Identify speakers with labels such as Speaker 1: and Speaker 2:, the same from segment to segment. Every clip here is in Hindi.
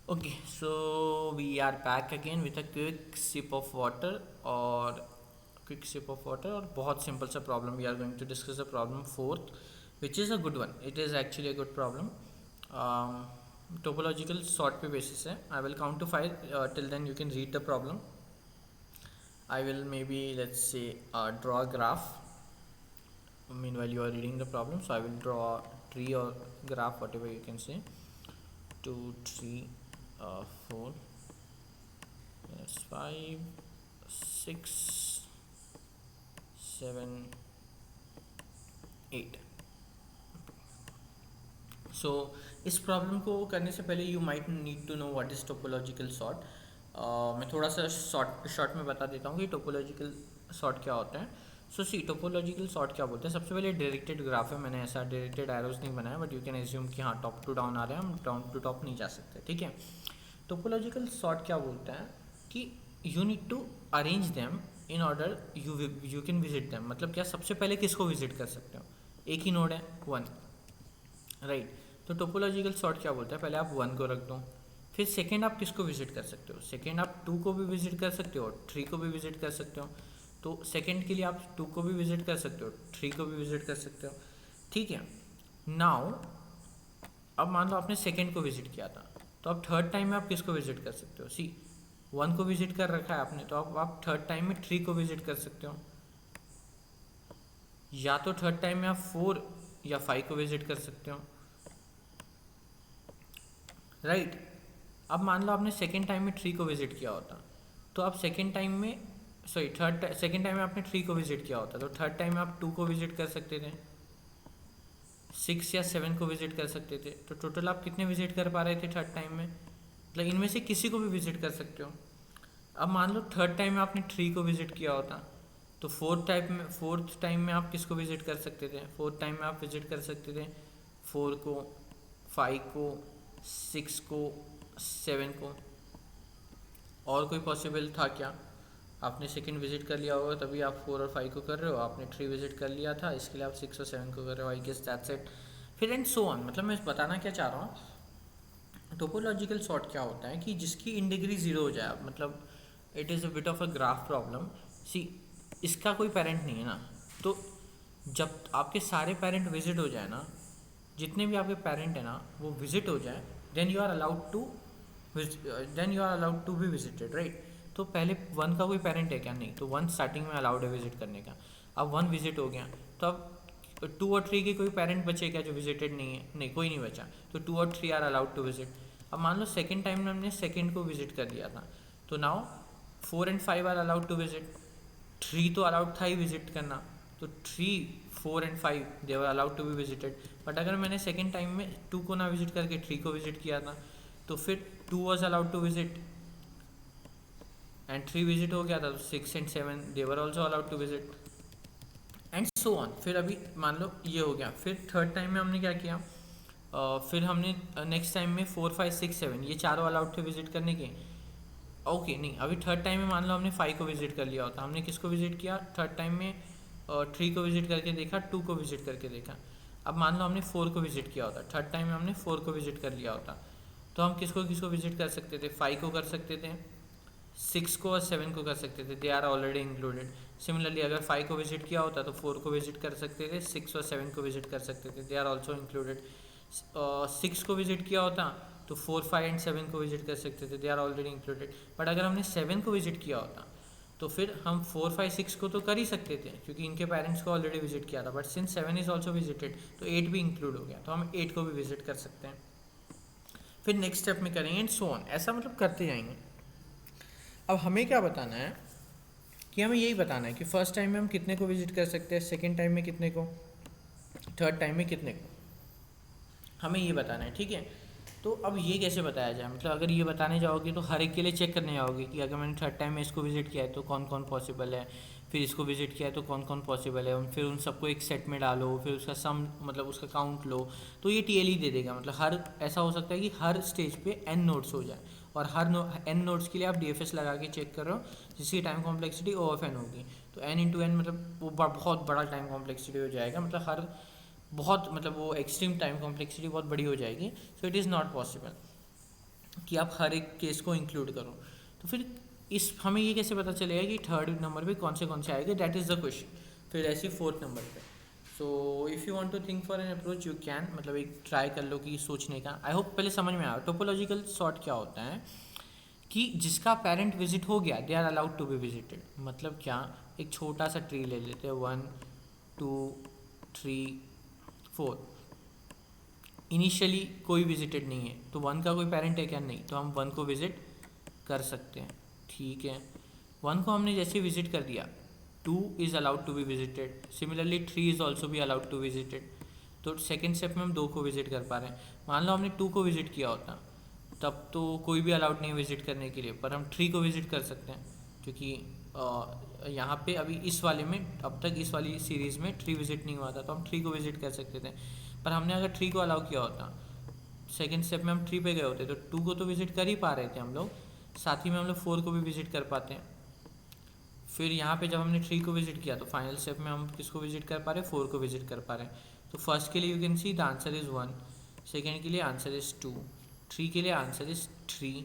Speaker 1: Okay, so we are back again with a quick sip of water और बहुत सिंपल सा problem. We are going to discuss the problem fourth which is a good one. It is actually a good problem. Topological sort पे बेसिस है. I will count to 5 till then you can read the problem. I will maybe let's say draw a graph. Meanwhile you are reading the problem, so I will draw a tree or graph, whatever you can say. 2 3 4, that's 5 6 7 8. So इस प्रॉब्लम को करने से पहले you might need to know what is topological sort. मैं थोड़ा सा शॉर्ट में बता देता हूँ कि टोपोलॉजिकल सॉर्ट क्या होता है. सो सी टोपोलॉजिकल सॉर्ट क्या बोलते हैं. सबसे पहले डायरेक्टेड ग्राफ है. मैंने ऐसा डायरेक्टेड एरोज नहीं बनाया, बट यू कैन एज्यूम कि हाँ टॉप टू डाउन आ रहे हैं, हम डाउन टू टॉप नहीं जा सकते. ठीक है. टोपोलॉजिकल सॉर्ट क्या बोलता है कि you need to arrange them in order you can visit them. मतलब क्या, सबसे पहले किसको विजिट कर सकते हो. एक ही नोड है 1, राइट. तो टोपोलॉजिकल सॉर्ट क्या बोलता है, पहले आप 1 को रख दो, फिर सेकेंड आप किसको विजिट कर सकते हो. सेकेंड आप 2 को भी विजिट कर सकते हो, 3 को भी विजिट कर सकते हो. तो सेकेंड के लिए आप 2 को भी विजिट कर सकते हो, 3 को भी विजिट कर सकते हो. ठीक है. नाउ अब मान लो आपने सेकेंड को विजिट किया था, तो अब थर्ड टाइम में आप किसको विजिट कर सकते हो. सी 1 को विजिट कर रखा है आपने, तो आप थर्ड टाइम में 3 को विजिट कर सकते हो, या तो थर्ड टाइम में आप 4 या 5 को विजिट कर सकते हो, राइट. अब मान लो आपने सेकेंड टाइम में 3 को विजिट किया होता, तो आप सेकेंड टाइम में सेकेंड टाइम में आपने 3 को विजिट किया होता, तो थर्ड टाइम में आप 2 को विजिट कर सकते थे, 6 या 7 को विजिट कर सकते थे. तो टोटल आप कितने विजिट कर पा रहे थे थर्ड टाइम में. मतलब इनमें से किसी को भी विजिट कर सकते हो. अब मान लो थर्ड टाइम में आपने 3 को विजिट किया होता, तो फोर्थ टाइम में आप किसको विजिट कर सकते थे. फोर्थ टाइम में आप विजिट कर सकते थे 4 को, 5 को, 6 को, 7 को. और कोई पॉसिबल था क्या. आपने सेकंड विजिट कर लिया होगा तभी आप 4 और 5 को कर रहे हो. आपने 3 विजिट कर लिया था, इसके लिए आप 6 और 7 को कर रहे हो. I guess that's it. फिर एंड सो ऑन. मतलब मैं बताना क्या चाह रहा हूँ, टोपोलॉजिकल सॉर्ट क्या होता है कि जिसकी इन डिग्री 0 हो जाए. मतलब it is a bit of a graph problem. See इसका कोई पेरेंट नहीं है ना, तो जब आपके सारे पेरेंट विजिट हो जाए ना, जितने भी आपके पेरेंट है ना वो विजिट हो जाए, then you are allowed to be visited, right. तो पहले 1 का कोई पेरेंट है क्या, नहीं. तो 1 स्टार्टिंग में अलाउड है विजिट करने का. अब 1 विजिट हो गया, तो अब 2 और 3 के कोई पेरेंट बचे क्या जो विजिटेड नहीं है. नहीं, कोई नहीं बचा. तो 2 और 3 आर अलाउड टू विजिट. अब मान लो सेकेंड टाइम में हमने सेकेंड को विजिट कर लिया था, तो now 4 and 5 are allowed to visit. 3 तो अलाउड था ही विजिट करना, तो 3, 4 and 5 they were allowed to be visited. But अगर मैंने सेकेंड टाइम में 2 को ना विजिट करके 3 को विजिट किया था, तो फिर 2 was allowed to visit and 3 visit हो गया था, तो 6 एंड 7 they were also allowed to visit and so on. फिर अभी मान लो ये हो गया. फिर थर्ड टाइम में हमने क्या किया, फिर हमने नेक्स्ट टाइम में 4 5 6 7 ये चारों अलाउड थे विजिट करने के. ओके नहीं, अभी थर्ड टाइम में मान लो हमने 5 को विजिट कर लिया होता. हमने किसको विजिट किया थर्ड टाइम में, 3 को विजिट करके देखा, 2 को विजिट करके देखा. अब मान लो हमने 4 को विजिट किया होता, थर्ड टाइम में हमने 4 को विजिट कर लिया होता, तो हम किसको किसको विजिट कर सकते थे. 5 को कर सकते थे, 6 को और 7 को कर सकते थे, they are already included. Similarly अगर 5 को विजिट किया होता तो 4 को विजिट कर सकते थे, 6 और 7 को विजिट कर सकते थे, दे आर ऑल्सो इंक्लूडेड. 6 को विजिट किया होता तो 4 5 एंड 7 को विजिट कर सकते थे, they are already included. But अगर हमने 7 को विजिट किया होता तो फिर हम 4 5 6 को तो कर ही सकते थे क्योंकि इनके पेरेंट्स को ऑलरेडी विजिट किया था. But since 7 is also visited तो 8 भी इंक्लूड हो गया, तो हम 8 को भी विजिट कर सकते हैं. फिर नेक्स्ट स्टेप में करेंगे एंड सो ऑन. ऐसा मतलब करते जाएंगे. अब हमें क्या बताना है कि हमें यही बताना है कि फर्स्ट टाइम में हम कितने को विजिट कर सकते हैं, सेकेंड टाइम में कितने को, थर्ड टाइम में कितने को, हमें ये बताना है. ठीक है. तो अब ये कैसे बताया जाए. मतलब अगर ये बताने जाओगे तो हर एक के लिए चेक करने जाओगे कि अगर मैंने थर्ड टाइम में इसको विजिट किया है तो कौन कौन पॉसिबल है, फिर इसको विजिट किया है तो कौन कौन पॉसिबल है, फिर उन सबको एक सेट में डालो, फिर उसका सम मतलब उसका काउंट लो, तो ये टीएलई दे देगा. मतलब हर ऐसा हो सकता है कि हर स्टेज पे n नोट्स हो जाए, और हर n नोट्स के लिए आप डीएफएस लगा के चेक कर रहे हो, जिसकी time complexity O of N होगी. तो n इंटू एन मतलब वो बहुत बड़ा टाइम कॉम्प्लेक्सिटी हो जाएगा. मतलब हर बहुत मतलब वो एक्सट्रीम टाइम कॉम्प्लेक्सिटी बहुत बड़ी हो जाएगी. So it is not possible. कि आप हर एक केस को इंक्लूड करो। तो फिर इस हमें ये कैसे पता चलेगा कि थर्ड नंबर पे कौन से आएंगे, दैट इज़ द क्वेश्चन। फिर ऐसे फोर्थ नंबर पे। So if you want to think for an approach you can, मतलब एक ट्राई कर लो कि सोचने का। आई होप पहले समझ में आया टोपोलॉजिकल सॉर्ट क्या होता है, कि जिसका पेरेंट विजिट हो गया they are allowed to be visited. मतलब क्या, एक छोटा सा ट्री ले लेते हैं, 1 2 3 4, इनिशियली कोई विजिटेड नहीं है, तो 1 का कोई पेरेंट है क्या, नहीं, तो हम 1 को विजिट कर सकते हैं। ठीक है, 1 को हमने जैसे विजिट कर दिया, 2 is allowed to be visited, similarly 3 is also भी अलाउड टू विजिटेड। तो सेकेंड स्टेप में हम 2 को विजिट कर पा रहे हैं। मान लो हमने 2 को विजिट किया होता, तब तो कोई भी अलाउड नहीं विजिट करने के लिए, पर हम 3 को विजिट कर सकते हैं, क्योंकि यहाँ पे अभी इस वाले में, अब तक इस वाली सीरीज़ में 3 विजिट नहीं हुआ था, तो हम 3 को विजिट कर सकते थे। पर हमने अगर 3 को अलाउ किया होता, सेकेंड स्टेप में हम 3 पे गए होते, तो 2 को तो विजिट कर ही पा रहे थे हम लोग, साथ ही में हम लोग 4 को भी विजिट कर पाते हैं। फिर यहाँ पे जब हमने 3 को विजिट किया, तो फाइनल स्टेप में हम किसको विजिट कर पा रहे हैं, 4 को विजिट कर पा रहे हैं। तो फर्स्ट के लिए you can see the answer is 1, second के लिए आंसर इज़ 2, 3 के लिए आंसर इज़ 3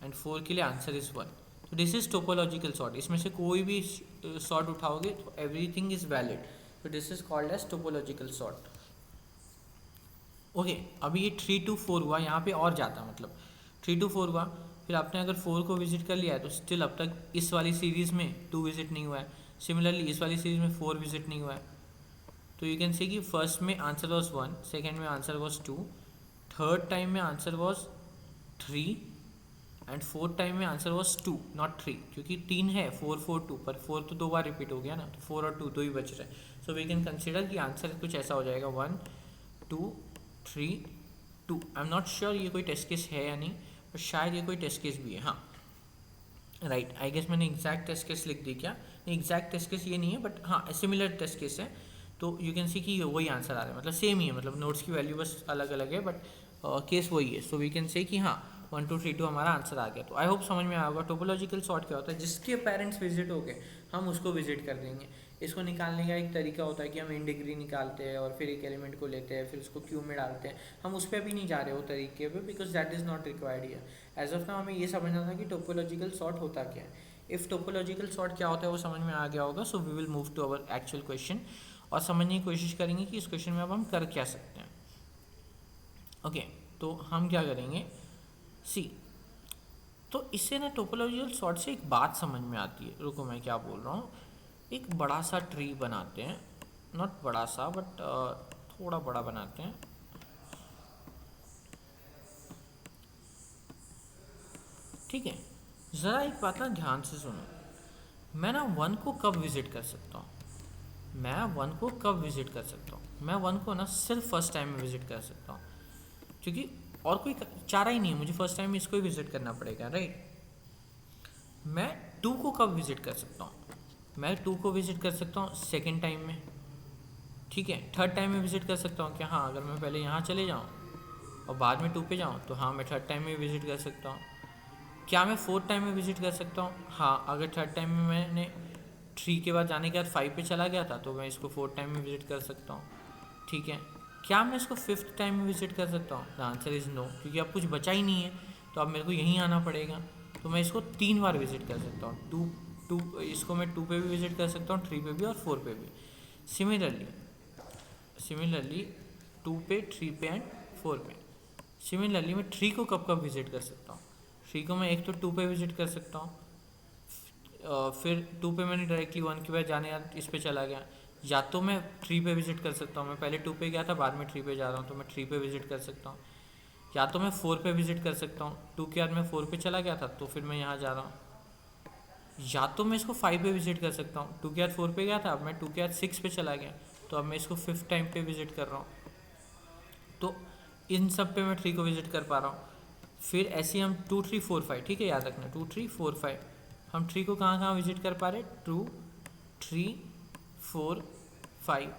Speaker 1: एंड 4 के लिए आंसर इज़ 1। तो दिस इज़ टोपोलॉजिकल सॉर्ट। इसमें से कोई भी सॉर्ट उठाओगे तो एवरीथिंग इज़ वैलिड, तो this is called as topological sort. Okay, अभी ये 3 to 4 हुआ, यहाँ पे और जाता, मतलब 3 to 4 हुआ, फिर आपने अगर 4 को विजिट कर लिया है, तो स्टिल अब तक इस वाली सीरीज़ में 2 विजिट नहीं हुआ है, सिमिलरली इस वाली सीरीज़ में 4 विजिट नहीं हुआ है। तो यू कैन से कि फर्स्ट में आंसर वॉज 1, सेकेंड में आंसर वॉज 2, थर्ड टाइम में answer was 3 and fourth time में आंसर वॉज 2 नॉट 3, क्योंकि 3 है, 4 4 2, पर 4 तो 2 बार रिपीट हो गया ना, तो 4 और 2 2 ही बच रहे हैं। सो वी कैन कंसिडर कि आंसर कुछ ऐसा हो जाएगा 1 2 3 2। आई एम नॉट श्योर ये कोई टेस्ट केस है या नहीं, पर शायद ये कोई टेस्ट केस भी है। हाँ राइट, आई गेस मैंने एग्जैक्ट टेस्ट केस लिख दी क्या, एग्जैक्ट टेस्ट केस ये नहीं है, बट हाँ सिमिलर टेस्ट केस है। तो यू कैन सी कि वही आंसर आ रहा है, मतलब सेम ही है, मतलब नोट्स की वैल्यू बस अलग अलग है, बट केस वही है। सो वी कैन से कि हाँ 1 2 3 2 हमारा आंसर आ गया। तो आई होप समझ में आया होगा। टोपोलॉजिकल सॉर्ट क्या होता है, जिसके पेरेंट्स विजिट हो गए हम उसको विजिट कर देंगे। इसको निकालने का एक तरीका होता है कि हम इन डिग्री निकालते हैं और फिर एक एलिमेंट को लेते हैं, फिर उसको क्यू में डालते हैं। हम उस पर भी नहीं जा रहे वो तरीके पे, because that is not required here. As of now हमें ये समझना था कि टोपोलॉजिकल सॉर्ट होता क्या है। इफ़ टोपोलॉजिकल सॉर्ट क्या होता है वो समझ में आ गया होगा, so we will move to our actual question और समझने की कोशिश करेंगे कि इस क्वेश्चन में अब हम कर क्या सकते हैं। ओके, तो हम क्या करेंगे, सी, तो इससे ना टोपोलॉजिकल सॉर्ट से एक बात समझ में आती है। रुको मैं क्या बोल रहा हूँ, एक बड़ा सा ट्री बनाते हैं, नॉट बड़ा सा बट थोड़ा बड़ा बनाते हैं। ठीक है, ज़रा एक बात ना ध्यान से सुनो, मैं ना 1 को कब विजिट कर सकता हूँ, मैं 1 को कब विजिट कर सकता हूँ, मैं 1 को ना सिर्फ फर्स्ट टाइम में विजिट कर सकता हूँ, क्योंकि और कोई चारा ही नहीं है, मुझे फर्स्ट टाइम इसको ही विजिट करना पड़ेगा, राइट। मैं 2 को कब विजिट कर सकता हूँ, मैं 2 को विजिट कर सकता हूँ सेकेंड टाइम में, ठीक है। थर्ड टाइम में विजिट कर सकता हूँ क्या, हाँ, अगर मैं पहले यहाँ चले जाऊँ और बाद में 2 पे जाऊँ तो हाँ मैं थर्ड टाइम में विजिट कर सकता हूँ। क्या मैं फोर्थ टाइम में विजिट कर सकता हूँ, हाँ, अगर थर्ड टाइम में मैंने 3 के बाद जाने के बाद 5 पे चला गया था तो मैं इसको फोर्थ टाइम में विजिट कर सकता हूँ, ठीक है। क्या मैं इसको फिफ्थ टाइम में विजिट कर सकता हूँ, द आंसर इज़ नो, क्योंकि अब कुछ बचा ही नहीं है, तो अब मेरे को यहीं आना पड़ेगा। तो मैं इसको 3 बार विजिट कर सकता हूँ, टू इसको मैं 2 पे भी विजिट कर सकता हूँ, 3 पे भी और 4 पे भी। सिमिलरली 2 पे, 3 पे एंड 4 पे। सिमिलरली मैं 3 को कब कब विजिट कर सकता हूँ, 3 को मैं एक तो 2 पे विजिट कर सकता हूँ, फिर 2 पे मैंने डायरेक्टली 1 के बाद जाने यार इस पे चला गया, या तो मैं 3 पे विजिट कर सकता हूँ, मैं पहले 2 पे गया था बाद में 3 पे जा रहा हूँ तो मैं 3 पे विजिट कर सकता हूँ, या तो मैं 4 पे विजिट कर सकता हूँ, 2 के बाद मैं 4 पे चला गया था तो फिर मैं यहाँ जा रहा हूँ, या तो मैं इसको 5 पे विजिट कर सकता हूँ, 2 के बाद 4 पे गया था, अब मैं 2 के बाद 6 पे चला गया तो अब मैं इसको 5th टाइम पे विजिट कर रहा हूँ। तो इन सब पे मैं 3 को विजिट कर पा रहा हूँ। फिर ऐसे हम 2 3 4 5, ठीक है, याद रखना 2 3 4 5, हम 3 को कहाँ कहाँ विजिट कर पा रहे, 2 3 4 5।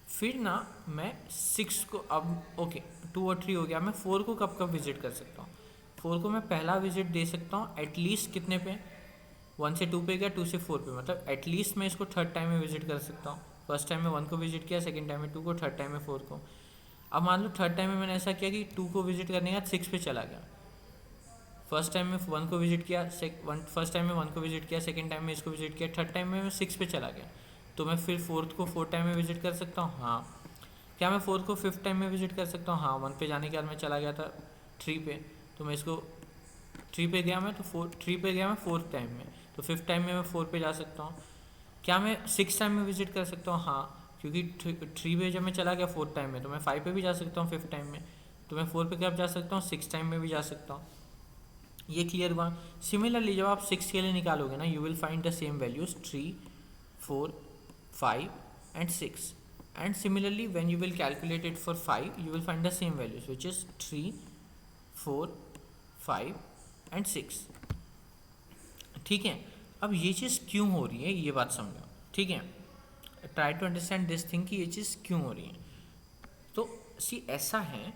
Speaker 1: फिर ना मैं 6 को, अब ओके 2 और 3 हो गया, मैं 4 को कब कब विजिट कर सकता हूँ, 4 को मैं पहला विजिट दे सकता हूँ एटलीस्ट कितने पे, 1 से 2 पे गया, 2 से 4 पे, मतलब एटलीस्ट मैं इसको थर्ड टाइम में विजिट कर सकता हूँ। फर्स्ट टाइम में 1 को विजिट किया, सेकेंड टाइम में 2 को, थर्ड टाइम में 4 को। अब मान लो थर्ड टाइम में मैंने ऐसा किया कि 2 को विजिट करने के बाद 6 पे चला गया, फर्स्ट टाइम में 1 को विजिट किया, फर्स्ट टाइम में 1 को विजिट किया, सेकंड टाइम में इसको विजिट किया, थर्ड टाइम में मैं 6 पे चला गया, तो मैं फिर फोर्थ को 4 टाइम में विजिट कर सकता हूँ। हाँ। क्या मैं फोर्थ को 5th टाइम में विजिट कर सकता हूँ? हाँ। 1 पे जाने के बाद मैं चला गया था 3 पे, तो मैं इसको 3 पे गया मैं, तो 3 पे गया मैं 4th टाइम में, तो 5th टाइम में मैं 4 पे जा सकता हूँ। क्या मैं 6 टाइम में विजिट कर सकता हूँ? हाँ, क्योंकि 3 पे जब मैं चला गया 4th टाइम में, तो मैं 5 पे भी जा सकता हूँ 5th टाइम में, तो मैं 4 पे कब जा सकता हूँ? 6 टाइम में भी जा सकता हूँ। ये क्लियर हुआ। सिमिलरली जब आप 6 के लिए निकालोगे ना, you will find the same values 3, 4, 5 and 6, and similarly when you will calculate it for 5 you will find the same values which is 3, 4, 5 and 6। ठीक है। अब ये चीज़ क्यों हो रही है ये बात समझो। ठीक है, try to understand this thing कि ये चीज़ क्यों हो रही है। तो ऐसा है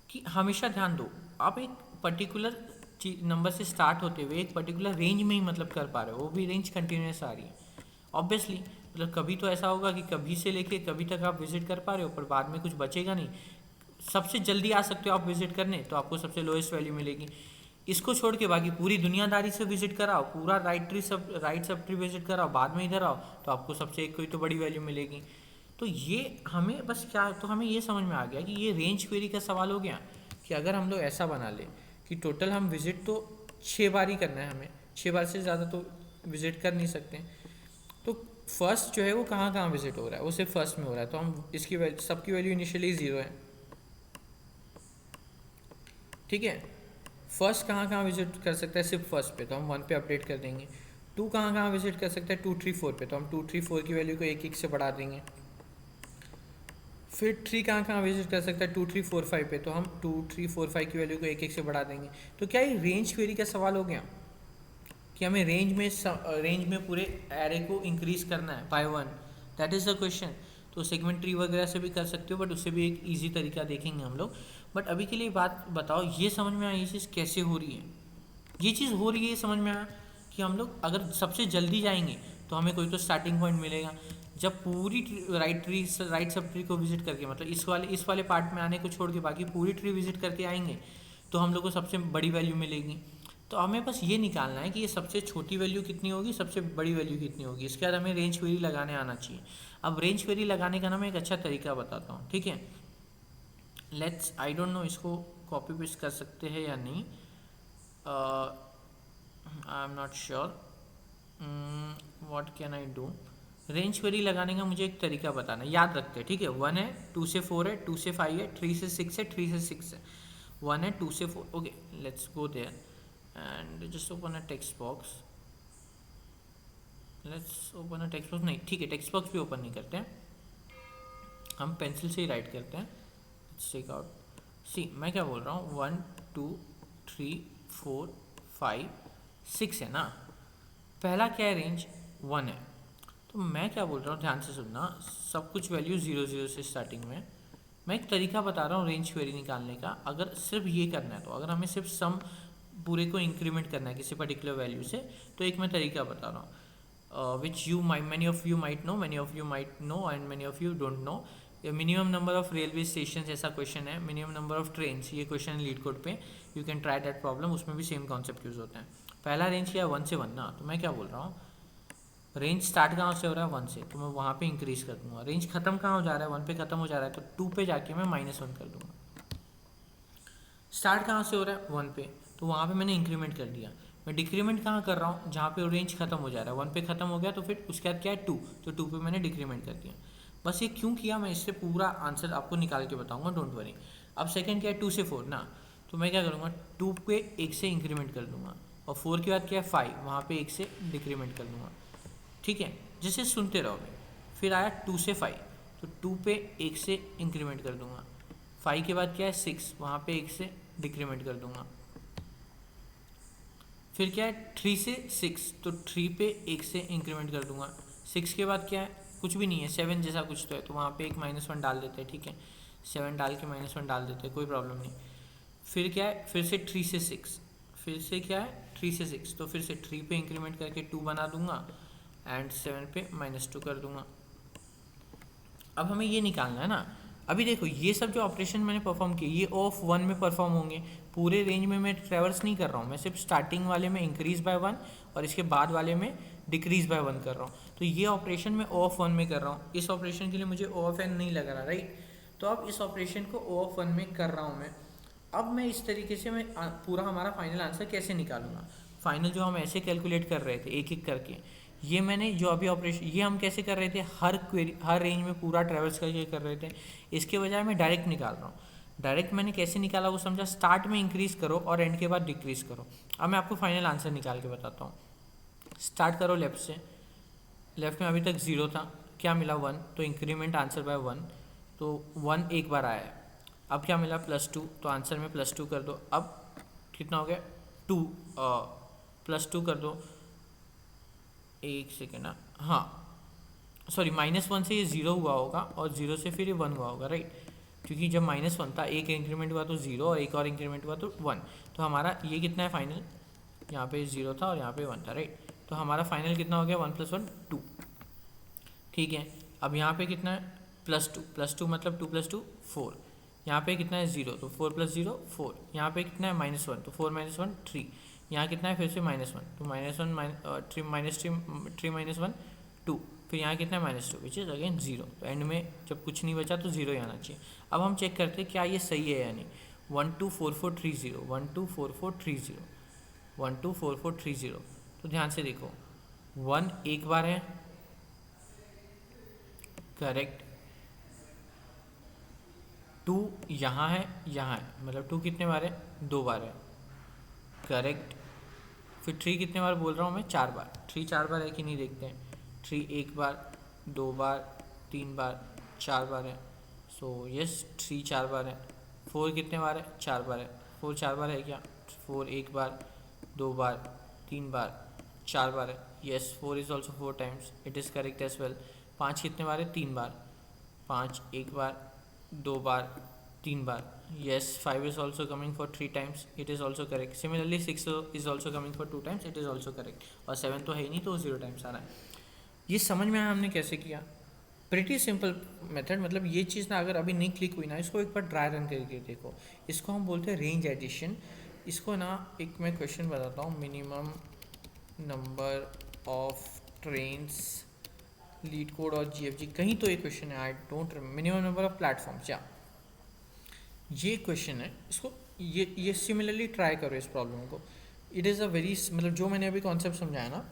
Speaker 1: कि हमेशा ध्यान दो, आप एक पर्टिकुलर नंबर से स्टार्ट होते हुए एक पर्टिकुलर रेंज में ही मतलब कर पा रहे हो, वो भी रेंज कंटिन्यूस आ रही है। ऑब्वियसली मतलब कभी तो ऐसा होगा कि कभी से लेके कभी तक आप विजिट कर पा रहे हो, पर बाद में कुछ बचेगा नहीं। सबसे जल्दी आ सकते हो आप विजिट करने, तो आपको सबसे लोएस्ट वैल्यू मिलेगी। इसको छोड़ के बाकी पूरी दुनियादारी से विजिट कराओ, पूरा राइट सब ट्री विजिट कराओ, बाद में इधर आओ, तो आपको सबसे एक कोई तो बड़ी वैल्यू मिलेगी। तो ये हमें बस क्या, तो हमें ये समझ में आ गया कि ये रेंज क्वेरी का सवाल हो गया कि अगर हम लोग ऐसा बना ले कि टोटल हम विजिट तो 6 बार ही करना है, हमें 6 बार से ज़्यादा तो विजिट कर नहीं सकते, तो फर्स्ट जो है वो कहाँ कहाँ विजिट हो रहा है, वो सिर्फ फर्स्ट में हो रहा है, तो हम इसकी वैल्यू, सबकी वैल्यू इनिशियली 0 है। ठीक है, फर्स्ट कहाँ कहाँ विजिट कर सकता है? सिर्फ फर्स्ट पे, तो हम 1 पे अपडेट कर देंगे। 2 कहाँ कहाँ विजिट कर सकता है? 2, 3, 4 पे, तो हम 2, 3, 4 की वैल्यू को 1 से बढ़ा देंगे। फिर 3 कहाँ कहाँ विजिट कर सकता है? 2, 3, 4, 5 पे, तो हम 2, 3, 4, 5 की वैल्यू को 1 से बढ़ा देंगे। तो क्या ये रेंज क्वेरी का सवाल हो गया कि हमें रेंज में पूरे एरे को इंक्रीज करना है by 1? That is the question. तो सेगमेंट ट्री वगैरह से भी कर सकते हो, बट उससे भी एक ईजी तरीका देखेंगे हम लोग। बट अभी के लिए बात बताओ, ये समझ में आया ये चीज़ कैसे हो रही है? ये चीज़ हो रही है ये समझ में आया कि हम लोग अगर सबसे जल्दी जाएंगे तो हमें कोई तो स्टार्टिंग पॉइंट मिलेगा। जब पूरी राइट सब ट्री को विजिट करके, मतलब इस वाले पार्ट में आने को छोड़ के बाकी पूरी ट्री विजिट करके आएंगे, तो हम लोग को सबसे बड़ी वैल्यू मिलेगी। तो हमें बस ये निकालना है कि ये सबसे छोटी वैल्यू कितनी होगी, सबसे बड़ी वैल्यू कितनी होगी। इसके बाद हमें रेंज क्वेरी लगाने आना चाहिए। अब रेंज क्वेरी लगाने का ना मैं एक अच्छा तरीका बताता हूँ। ठीक है, लेट्स, आई डोंट नो इसको कॉपी पेस्ट कर सकते हैं या नहीं, I am not sure what can I do. Range query लगाने का मुझे एक तरीका बताना, याद रखते हैं। ठीक है, 1 है, 2 से 4 है, 2 से 5 है, 3 से 6 है, 3 से 6 है, 1 है, 2 से 4। Okay, let's go there and just open a text box. Let's open a text box. नहीं, ठीक है, टेक्स्ट बॉक्स भी ओपन नहीं करते हैं, हम पेंसिल से ही राइट करते हैं। लेट्स टेक आउट, सी मैं क्या बोल रहा हूँ, 1, 2, 3, 4, 5, 6 है ना। पहला क्या है? रेंज 1 है। तो मैं क्या बोल रहा हूँ, ध्यान से सुनना, सब कुछ वैल्यू 0, 0 से स्टार्टिंग में। मैं एक तरीका बता रहा हूँ रेंज क्वेरी निकालने का। अगर सिर्फ ये करना है, तो अगर हमें सिर्फ सम पूरे को इंक्रीमेंट करना है किसी पर्टिकुलर वैल्यू से, तो एक मैं तरीका बता रहा हूँ, which many of you might know, many of you might know and many of you don't know. Minimum number of railway station ऐसा क्वेश्चन है, मिनिमम नंबर ऑफ ट्रेन, ये क्वेश्चन लीड कोड पे, you can try that problem, उसमें भी सेम कॉन्सेप्ट यूज होता है। पहला रेंज क्या है? 1 से 1 ना। तो मैं क्या बोल रहा हूँ, रेंज स्टार्ट कहाँ से हो रहा है? 1 से, तो मैं वहाँ पे इंक्रीज कर दूंगा। रेंज खत्म कहाँ हो जा रहा है? 1 पे खत्म हो जा रहा है, तो 2 पे जाके मैं -1 कर दूंगा। स्टार्ट कहाँ से हो रहा है? 1 पे, तो वहाँ पे मैंने इंक्रीमेंट कर दिया। मैं डिक्रीमेंट कहाँ कर रहा हूँ? जहाँ पे रेंज खत्म हो जा रहा है, 1 पे खत्म हो गया, तो फिर उसके बाद क्या है? 2, तो 2 पे मैंने डिक्रीमेंट कर दिया। बस ये क्यों किया, मैं इससे पूरा आंसर आपको निकाल के बताऊंगा, डोंट वरी। अब सेकंड क्या है? 2 से 4 ना, तो मैं क्या करूँगा, 2 पे 1 से इंक्रीमेंट कर दूंगा, और 4 के बाद क्या है? 5, वहाँ पे 1 से डिक्रीमेंट कर दूंगा। ठीक है, जैसे सुनते रहोगे। फिर आया 2 से 5, तो 2 पे 1 से इंक्रीमेंट कर दूंगा। 5 के बाद क्या है? 6, वहाँ पे 1 से डिक्रीमेंट कर दूंगा। फिर क्या है? 3 से 6, तो 3 पे 1 से इंक्रीमेंट कर दूंगा। 6 के बाद क्या है? कुछ भी नहीं है, 7 जैसा कुछ तो है, तो वहाँ पे एक -1 डाल देते हैं। ठीक है, 7 डाल के -1 डाल देते हैं, कोई प्रॉब्लम नहीं। फिर क्या है? फिर से 3 से 6, फिर से क्या है? 3 से 6, तो फिर से 3 पे इंक्रीमेंट करके 2 बना दूंगा एंड 7 पे -2 कर दूंगा। अब हमें ये निकालना है ना। अभी देखो, ये सब जो ऑपरेशन मैंने परफॉर्म किए, ये ऑफ 1 में परफॉर्म होंगे, पूरे रेंज में मैं ट्रेवर्स नहीं कर रहा हूँ, मैं सिर्फ स्टार्टिंग वाले में इंक्रीज बाय 1 और इसके बाद वाले में डिक्रीज बाय 1 कर रहा हूँ। तो ये ऑपरेशन मैं O ऑफ 1 में कर रहा हूँ, इस ऑपरेशन के लिए मुझे O ऑफ n नहीं लग रहा, राइट। तो अब इस ऑपरेशन को O ऑफ 1 में कर रहा हूँ मैं। अब मैं इस तरीके से मैं पूरा हमारा फाइनल आंसर कैसे निकालूंगा। फाइनल जो हम ऐसे कैलकुलेट कर रहे थे एक एक करके, ये मैंने जो अभी ऑपरेशन ये हम कैसे कर रहे थे, हर रेंज में पूरा ट्रेवल्स करके कर रहे थे। इसके बजाय मैं डायरेक्ट निकाल रहा हूँ। डायरेक्ट मैंने कैसे निकाला वो समझा, स्टार्ट में इंक्रीज करो और एंड के बाद डिक्रीज करो। अब मैं आपको फाइनल आंसर निकाल के बताता हूँ। स्टार्ट करो लेफ्ट से, लेफ्ट में अभी तक 0 था, क्या मिला 1, तो इंक्रीमेंट आंसर बाय 1, तो 1 एक बार आया है। अब क्या मिला +2, तो आंसर में +2 कर दो। अब कितना हो गया 2, +2 कर दो, एक सेकेंड, हाँ सॉरी -1 से ये 0 हुआ होगा और 0 से फिर ये 1 हुआ होगा, राइट। क्योंकि जब -1 था एक इंक्रीमेंट हुआ तो 0 और एक और इंक्रीमेंट हुआ तो 1। तो हमारा ये कितना है फाइनल, यहाँ पे 0 था और यहाँ पे 1 था, राइट। तो हमारा फाइनल कितना हो गया 1 + 1 2, ठीक है। अब यहाँ पे कितना है +2 मतलब 2 + 2 4। यहाँ पे कितना है 0, तो 4 + 0 4। यहाँ पे कितना है -1, तो 4 - 1 3। यहाँ कितना है फिर से -1, तो -1 3 - 1 2। फिर यहाँ कितना है -2 विच इज़ अगेन 0। तो एंड में जब कुछ नहीं बचा तो 0 ही आना चाहिए। अब हम चेक करते हैं क्या ये सही है या नहीं। 124430 124430 124430। तो ध्यान से देखो 1 एक बार है, करेक्ट। 2 यहाँ है, मतलब 2 कितने बार है, 2 बार है, करेक्ट। फिर 3 कितने बार बोल रहा हूँ मैं, 4 बार। 3 4 बार है कि नहीं देखते हैं। 3 एक बार, 2 बार, 3 बार, 4 बार है। सो यस 3 4 बार है। 4 कितने बार है, 4 बार है। 4 4 बार है क्या, 4 एक बार, 2 बार, 3 बार, 4 बार है। Yes 4 is also 4 times, it is correct as well. 5 कितने बार है, 3 बार। 5 एक बार, 2 बार, 3 बार। Yes, 5 is also coming for 3 times. It is also correct. Similarly, 6 is also coming for 2 times. It is also correct. और 7 तो है ही नहीं, तो 0 टाइम्स आ रहा है। ये समझ में आया हमने कैसे किया। Pretty simple method. मतलब ये चीज़ ना अगर अभी नहीं क्लिक हुई ना, इसको एक बार ड्राई रन करके देखो। इसको हम बोलते हैं रेंज एडिशन। इसको ना एक मैं क्वेश्चन बताता हूँ, minimum number of trains leet code और GFG, कहीं तो ये क्वेश्चन है, I don't minimum number of platforms, या ये क्वेश्चन है। इसको ये सिमिलरली ट्राई करो इस प्रॉब्लम को। इट इज़ अ वेरी मतलब जो मैंने अभी कॉन्सेप्ट समझाया ना,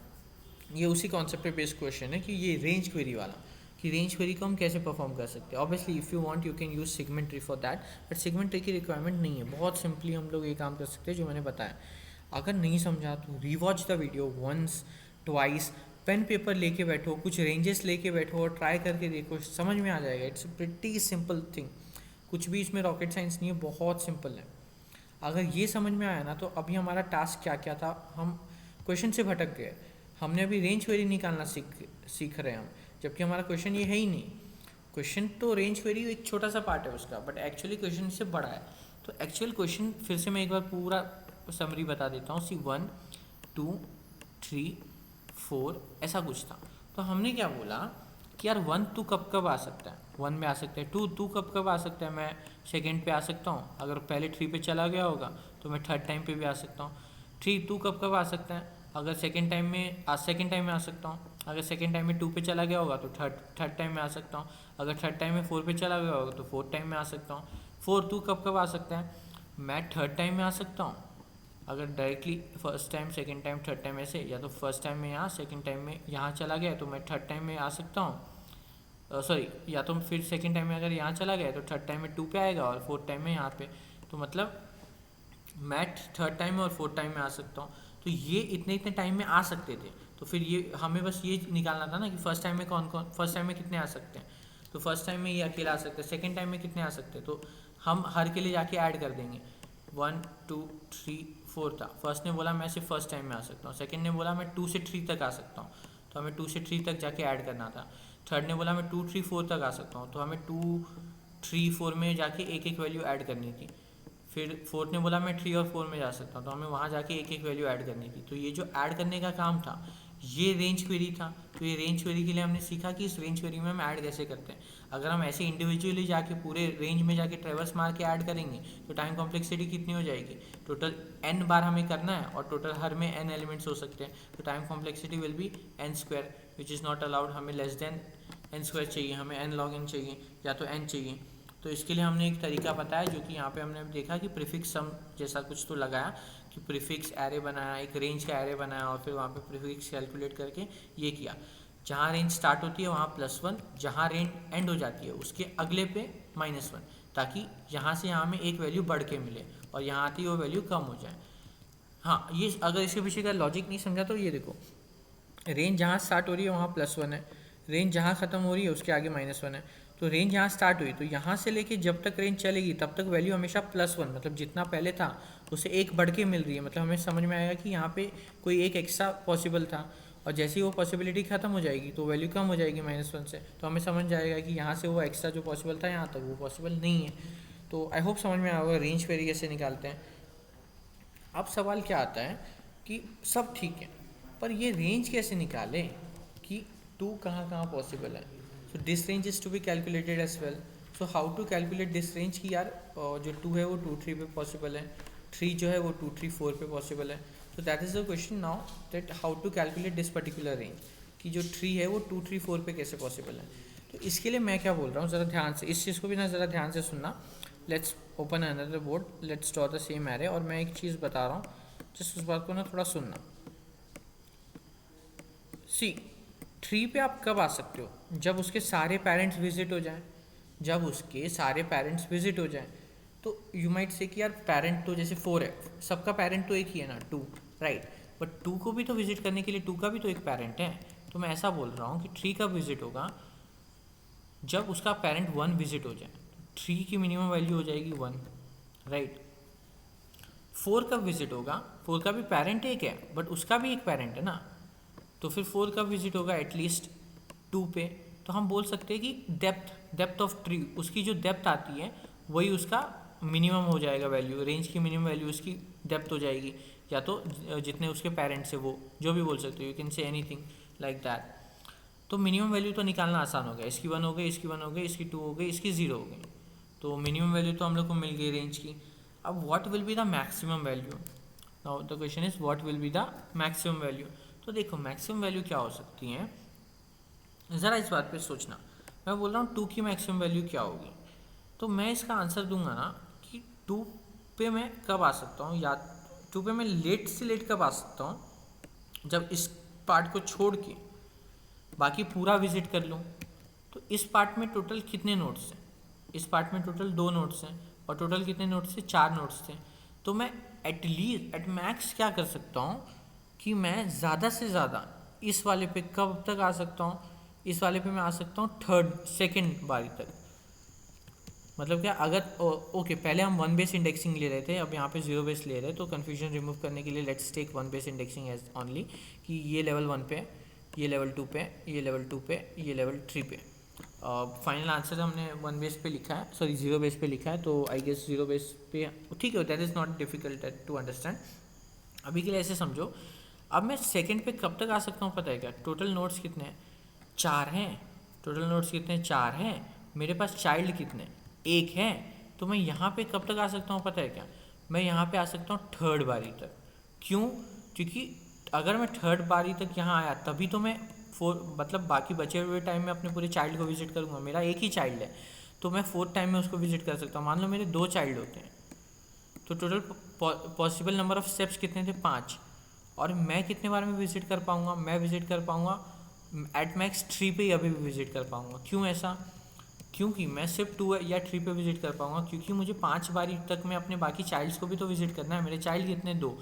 Speaker 1: ये उसी कॉन्सेप्ट पे बेस्ड क्वेश्चन है कि ये रेंज क्वेरी वाला, कि रेंज क्वेरी को हम कैसे परफॉर्म कर सकते हैं। Obviously if you want you can use segment tree for that, but segment tree की रिक्वायरमेंट नहीं है। बहुत सिंपली हम लोग ये काम कर सकते हैं जो मैंने बताया। अगर नहीं समझा तो rewatch the video once twice, pen paper लेके बैठो, कुछ रेंजेस लेके बैठो और ट्राई करके देखो, समझ में आ जाएगा। इट्स प्रिटी सिंपल थिंग, कुछ भी इसमें रॉकेट साइंस नहीं है, बहुत सिंपल है। अगर ये समझ में आया ना, तो अभी हमारा टास्क क्या क्या था, हम क्वेश्चन से भटक गए। हमने अभी रेंज क्वेरी निकालना सीख रहे हैं हम, जबकि हमारा क्वेश्चन ये है ही नहीं। क्वेश्चन तो रेंज क्वेरी एक छोटा सा पार्ट है उसका, बट एक्चुअली क्वेश्चन इससे बड़ा है। तो एक्चुअल क्वेश्चन फिर से मैं एक बार पूरा समरी बता देता हूँ। 1 2 3 4 ऐसा कुछ था। तो हमने क्या बोला कि यार 1 2 कब कब आ सकता है, 1 में आ सकता है। 2 कब कब आ सकता है, मैं सेकंड पे आ सकता हूँ। अगर पहले 3 पे चला गया होगा तो मैं थर्ड टाइम पे भी आ सकता हूँ। 3 2 कब कब आ सकता है, अगर सेकंड टाइम में आ सकता हूँ। अगर सेकंड टाइम में 2 पे चला गया होगा तो थर्ड टाइम में आ सकता हूँ। अगर थर्ड टाइम में 4 पे चला गया होगा तो फोर्थ टाइम में आ सकता हूँ। 4 2 कब कब आ सकता है, मैं थर्ड टाइम में आ सकता हूँ। अगर directly first time second time third time ऐसे, या तो फर्स्ट टाइम में यहाँ सेकंड टाइम में यहाँ चला गया तो मैं थर्ड टाइम में आ सकता हूँ। सॉरी, या तो फिर सेकंड टाइम में अगर यहाँ चला गया तो थर्ड टाइम में 2 पे आएगा और फोर्थ टाइम में यहाँ पे। तो मतलब मैं थर्ड टाइम में और फोर्थ टाइम में आ सकता हूँ। तो ये इतने टाइम में आ सकते थे। तो फिर ये हमें बस ये निकालना था ना कि फर्स्ट टाइम में फर्स्ट टाइम में कितने आ सकते हैं। तो फर्स्ट टाइम में ये अकेला आ सकते हैं, सेकेंड टाइम में कितने आ सकते हैं, तो हम हर के लिए जाके ऐड कर देंगे। 1 2 3 4 था। फर्स्ट ने बोला मैं सिर्फ फर्स्ट टाइम में आ सकता हूँ। सेकंड ने बोला मैं 2 से 3 तक आ सकता हूँ, तो हमें 2 से 3 तक जाके ऐड करना था। थर्ड ने बोला मैं 2 3 4 तक आ सकता हूँ, तो हमें 2 3 4 में जाके एक एक वैल्यू ऐड करनी थी। फिर फोर्थ ने बोला मैं 3 और 4 में जा सकता हूँ, तो हमें वहाँ जाके एक एक वैल्यू ऐड करनी थी। तो ये जो ऐड करने का काम था ये रेंज क्वेरी था, तो ये रेंज क्वेरी के लिए हमने सीखा कि इस रेंज क्वेरी में हम ऐड कैसे करते हैं। अगर हम ऐसे इंडिविजुअली जाके पूरे रेंज में जाके ट्रेवर्स मार के ऐड करेंगे तो टाइम कॉम्प्लेक्सिटी कितनी हो जाएगी, टोटल n बार हमें करना है और टोटल हर में n एलिमेंट्स हो सकते हैं, तो time complexity will be n square which is not allowed. हमें लेस देन n स्क्वायर चाहिए, हमें n log n चाहिए या तो n चाहिए। तो इसके लिए हमने एक तरीका बताया जो कि यहाँ पे हमने देखा कि प्रीफिक्स सम जैसा कुछ तो लगाया कि प्रीफिक्स एरे बनाया, एक रेंज का एरे बनाया और फिर वहाँ पे प्रीफिक्स कैलकुलेट करके ये किया। जहाँ रेंज स्टार्ट होती है वहाँ +1, जहाँ रेंज एंड हो जाती है उसके अगले पे -1, ताकि यहाँ से यहाँ में एक वैल्यू बढ़ के मिले और यहाँ आती वो वैल्यू कम हो जाए। हाँ, ये अगर इसके पीछे का लॉजिक नहीं समझा तो ये देखो, रेंज जहाँ स्टार्ट हो रही है वहाँ +1 है, रेंज जहाँ ख़त्म हो रही है उसके आगे -1 है। तो रेंज यहाँ स्टार्ट हुई तो यहाँ से लेके जब तक रेंज चलेगी तब तक वैल्यू हमेशा +1, मतलब जितना पहले था उससे एक बढ़ के मिल रही है। मतलब हमें समझ में आएगा कि यहाँ पे कोई एक एक्स्ट्रा पॉसिबल था और जैसे ही वो पॉसिबिलिटी ख़त्म हो जाएगी तो वैल्यू कम हो जाएगी -1 से, तो हमें समझ जाएगा कि यहाँ से वो एक्स्ट्रा जो पॉसिबल था यहाँ तक वो पॉसिबल नहीं है। तो आई होप समझ में आया होगा रेंज क्वेरी कैसे निकालते हैं। अब सवाल क्या आता है कि सब ठीक है पर ये रेंज कैसे निकाले कि 2 कहाँ कहाँ पॉसिबल है। So this range is to be calculated as well. So how to calculate this range की यार जो 2 है वो 2 3 पे पॉसिबल है, 3 जो है वो 2 3 4 पे पॉसिबल है। So that is the question now that how to calculate this particular range कि जो 3 है वो 2 3 4 पे कैसे पॉसिबल है। तो इसके लिए मैं क्या बोल रहा हूँ, ज़रा ध्यान से इस चीज़ को भी ना ज़रा ध्यान से सुनना। Let's open another board, let's draw the same array और मैं एक चीज़ बता रहा हूँ, जस्ट उस बात को ना थोड़ा सुनना। सी 3 पे आप कब आ सकते हो, जब उसके सारे पेरेंट्स विजिट हो जाएं, जब उसके सारे पेरेंट्स विजिट हो जाएं। तो यू माइट से कि यार पेरेंट तो जैसे 4 है, सबका पेरेंट तो एक ही है ना 2, राइट, बट 2 को भी तो विजिट करने के लिए 2 का भी तो एक पेरेंट है। तो मैं ऐसा बोल रहा हूँ कि 3 कब विजिट होगा, जब उसका पेरेंट 1 विजिट हो जाए। 3 की मिनिमम वैल्यू हो जाएगी 1, राइट। 4 कब विजिट होगा, 4 का भी पेरेंट एक है बट उसका भी एक पेरेंट है ना, तो फिर 4 कब विजिट होगा, एटलीस्ट 2 पे। तो हम बोल सकते हैं कि डेप्थ ऑफ ट्री, उसकी जो डेप्थ आती है वही उसका मिनिमम हो जाएगा वैल्यू, रेंज की मिनिमम वैल्यू उसकी डेप्थ हो जाएगी, या तो जितने उसके पेरेंट्स है वो, जो भी बोल सकते हो, you can say anything like that. तो मिनिमम वैल्यू तो निकालना आसान हो गया, इसकी 1 हो गई, इसकी 1 हो गई, इसकी 2 हो गई, इसकी 0 हो गई। तो मिनिमम वैल्यू तो हम लोग को मिल गई रेंज की। अब what will be the maximum value, now the question is what will be the maximum value. तो देखो मैक्सिमम वैल्यू क्या हो सकती है, ज़रा इस बात पे सोचना। मैं बोल रहा हूँ 2 की मैक्सिमम वैल्यू क्या होगी, तो मैं इसका आंसर दूंगा ना कि 2 पे मैं कब आ सकता हूँ, या 2 पे मैं लेट से लेट कब आ सकता हूँ, जब इस पार्ट को छोड़ के बाकी पूरा विजिट कर लूँ। तो इस पार्ट में टोटल कितने नोट्स हैं, इस पार्ट में टोटल 2 नोट्स हैं और टोटल कितने नोट्स थे, 4 नोट्स थे। तो मैं एटलीस्ट एट मैक्स क्या कर सकता हूँ कि मैं ज़्यादा से ज़्यादा इस वाले पे कब तक आ सकता हूँ, इस वाले पे मैं आ सकता हूँ सेकेंड बारी तक। मतलब क्या, अगर ओके पहले हम 1 बेस इंडेक्सिंग ले रहे थे, अब यहाँ पे 0 बेस ले रहे हैं, तो कन्फ्यूजन रिमूव करने के लिए let's take 1 base indexing as only, कि ये लेवल 1 पे, ये लेवल 2 पे, ये लेवल 2 पे, ये लेवल 3 पे। फाइनल आंसर हमने 1 बेस पे लिखा है, सॉरी 0 बेस पे लिखा है, तो आई गेस 0 बेस पे ठीक है, that is not difficult to understand. अभी के लिए ऐसे समझो, अब मैं सेकंड पे कब तक आ सकता हूँ पता है क्या, टोटल नोट्स कितने हैं, 4 हैं। टोटल नोट्स कितने हैं, 4 हैं। मेरे पास चाइल्ड कितने, 1 है। तो मैं यहाँ पे कब तक आ सकता हूँ पता है क्या, मैं यहाँ पे आ सकता हूँ 3rd बारी तक। क्यों, क्योंकि अगर मैं 3rd बारी तक यहाँ आया तभी तो मैं मतलब बाकी बचे हुए टाइम में अपने पूरे चाइल्ड को विजिट करूँगा। मेरा एक ही चाइल्ड है तो मैं 4th टाइम में उसको विजिट कर सकता हूँ। मान लो मेरे 2 चाइल्ड होते हैं तो total possible number of steps कितने थे, 5। और मैं कितने बार में विजिट कर पाऊँगा, मैं विजिट कर पाऊँगा एट मैक्स 3 पे ही अभी भी विजिट कर पाऊँगा। क्यों ऐसा, क्योंकि मैं सिर्फ 2 या 3 पे विजिट कर पाऊँगा, क्योंकि मुझे 5 बारी तक में अपने बाकी चाइल्ड्स को भी तो विजिट करना है। मेरे चाइल्ड कितने, 2।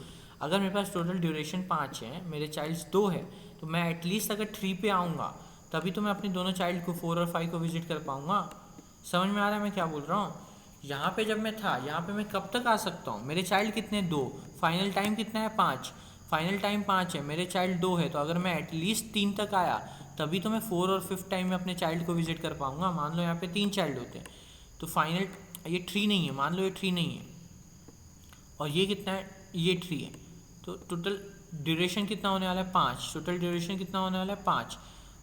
Speaker 1: अगर मेरे पास टोटल ड्यूरेशन 5 है, मेरे चाइल्ड्स 2 है, तो मैं एटलीस्ट अगर 3 पे आऊँगा तभी तो मैं अपने दोनों चाइल्ड को 4 और 5 को विजिट कर पाऊँगा। समझ में आ रहा है मैं क्या बोल रहा हूँ। यहाँ पे जब मैं था, यहाँ पे मैं कब तक आ सकता हूँ, मेरे चाइल्ड कितने, 2, फाइनल टाइम कितना है, 5, फाइनल टाइम 5 है, मेरे चाइल्ड 2 है, तो अगर मैं एटलीस्ट 3 तक आया तभी तो मैं 4 और 5th टाइम में अपने चाइल्ड को विजिट कर पाऊँगा। मान लो यहाँ पे 3 चाइल्ड होते हैं तो फाइनल ये 3 नहीं है, मान लो ये 3 नहीं है और ये कितना है, ये 3 है, तो टोटल ड्यूरेशन कितना होने वाला है 5, टोटल ड्यूरेशन कितना होने वाला है 5।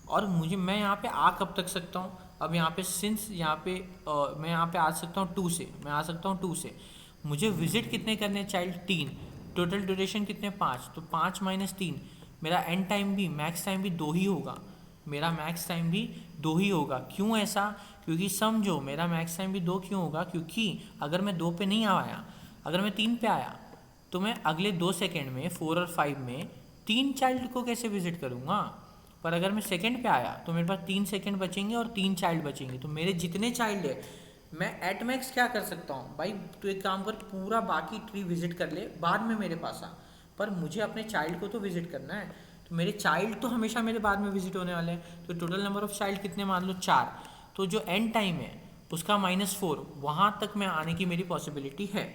Speaker 1: और मैं यहाँ पे आ कब तक सकता हूँ, अब यहाँ पे सिंस यहाँ पे मैं यहाँ पे आ सकता हूँ 2 से, मैं आ सकता हूँ 2 से। मुझे विजिट कितने करने हैं चाइल्ड 3, टोटल ड्यूरेशन कितने 5, तो 5 माइनस 3, मेरा एंड टाइम भी मैक्स टाइम भी 2 ही होगा, मेरा मैक्स टाइम भी 2 ही होगा। क्यों ऐसा, क्योंकि समझो मेरा मैक्स टाइम भी 2 क्यों होगा, क्योंकि अगर मैं 2 पे नहीं आया, अगर मैं 3 पे आया तो मैं अगले 2 सेकेंड में 4 और 5 में 3 चाइल्ड को कैसे विजिट करूँगा। पर अगर मैं सेकेंड पे आया तो मेरे पास 3 सेकेंड बचेंगे और 3 चाइल्ड बचेंगे, तो मेरे जितने चाइल्ड है मैं एट मैक्स क्या कर सकता हूँ भाई, तो एक काम कर पूरा बाकी ट्री विजिट कर ले, बाद में मेरे पास आ, पर मुझे अपने चाइल्ड को तो विजिट करना है। तो मेरे चाइल्ड तो हमेशा मेरे बाद में विजिट होने वाले हैं, तो टोटल नंबर ऑफ चाइल्ड कितने मान लो 4, तो जो एंड टाइम है उसका -4, वहाँ तक मैं आने की मेरी पॉसिबिलिटी है।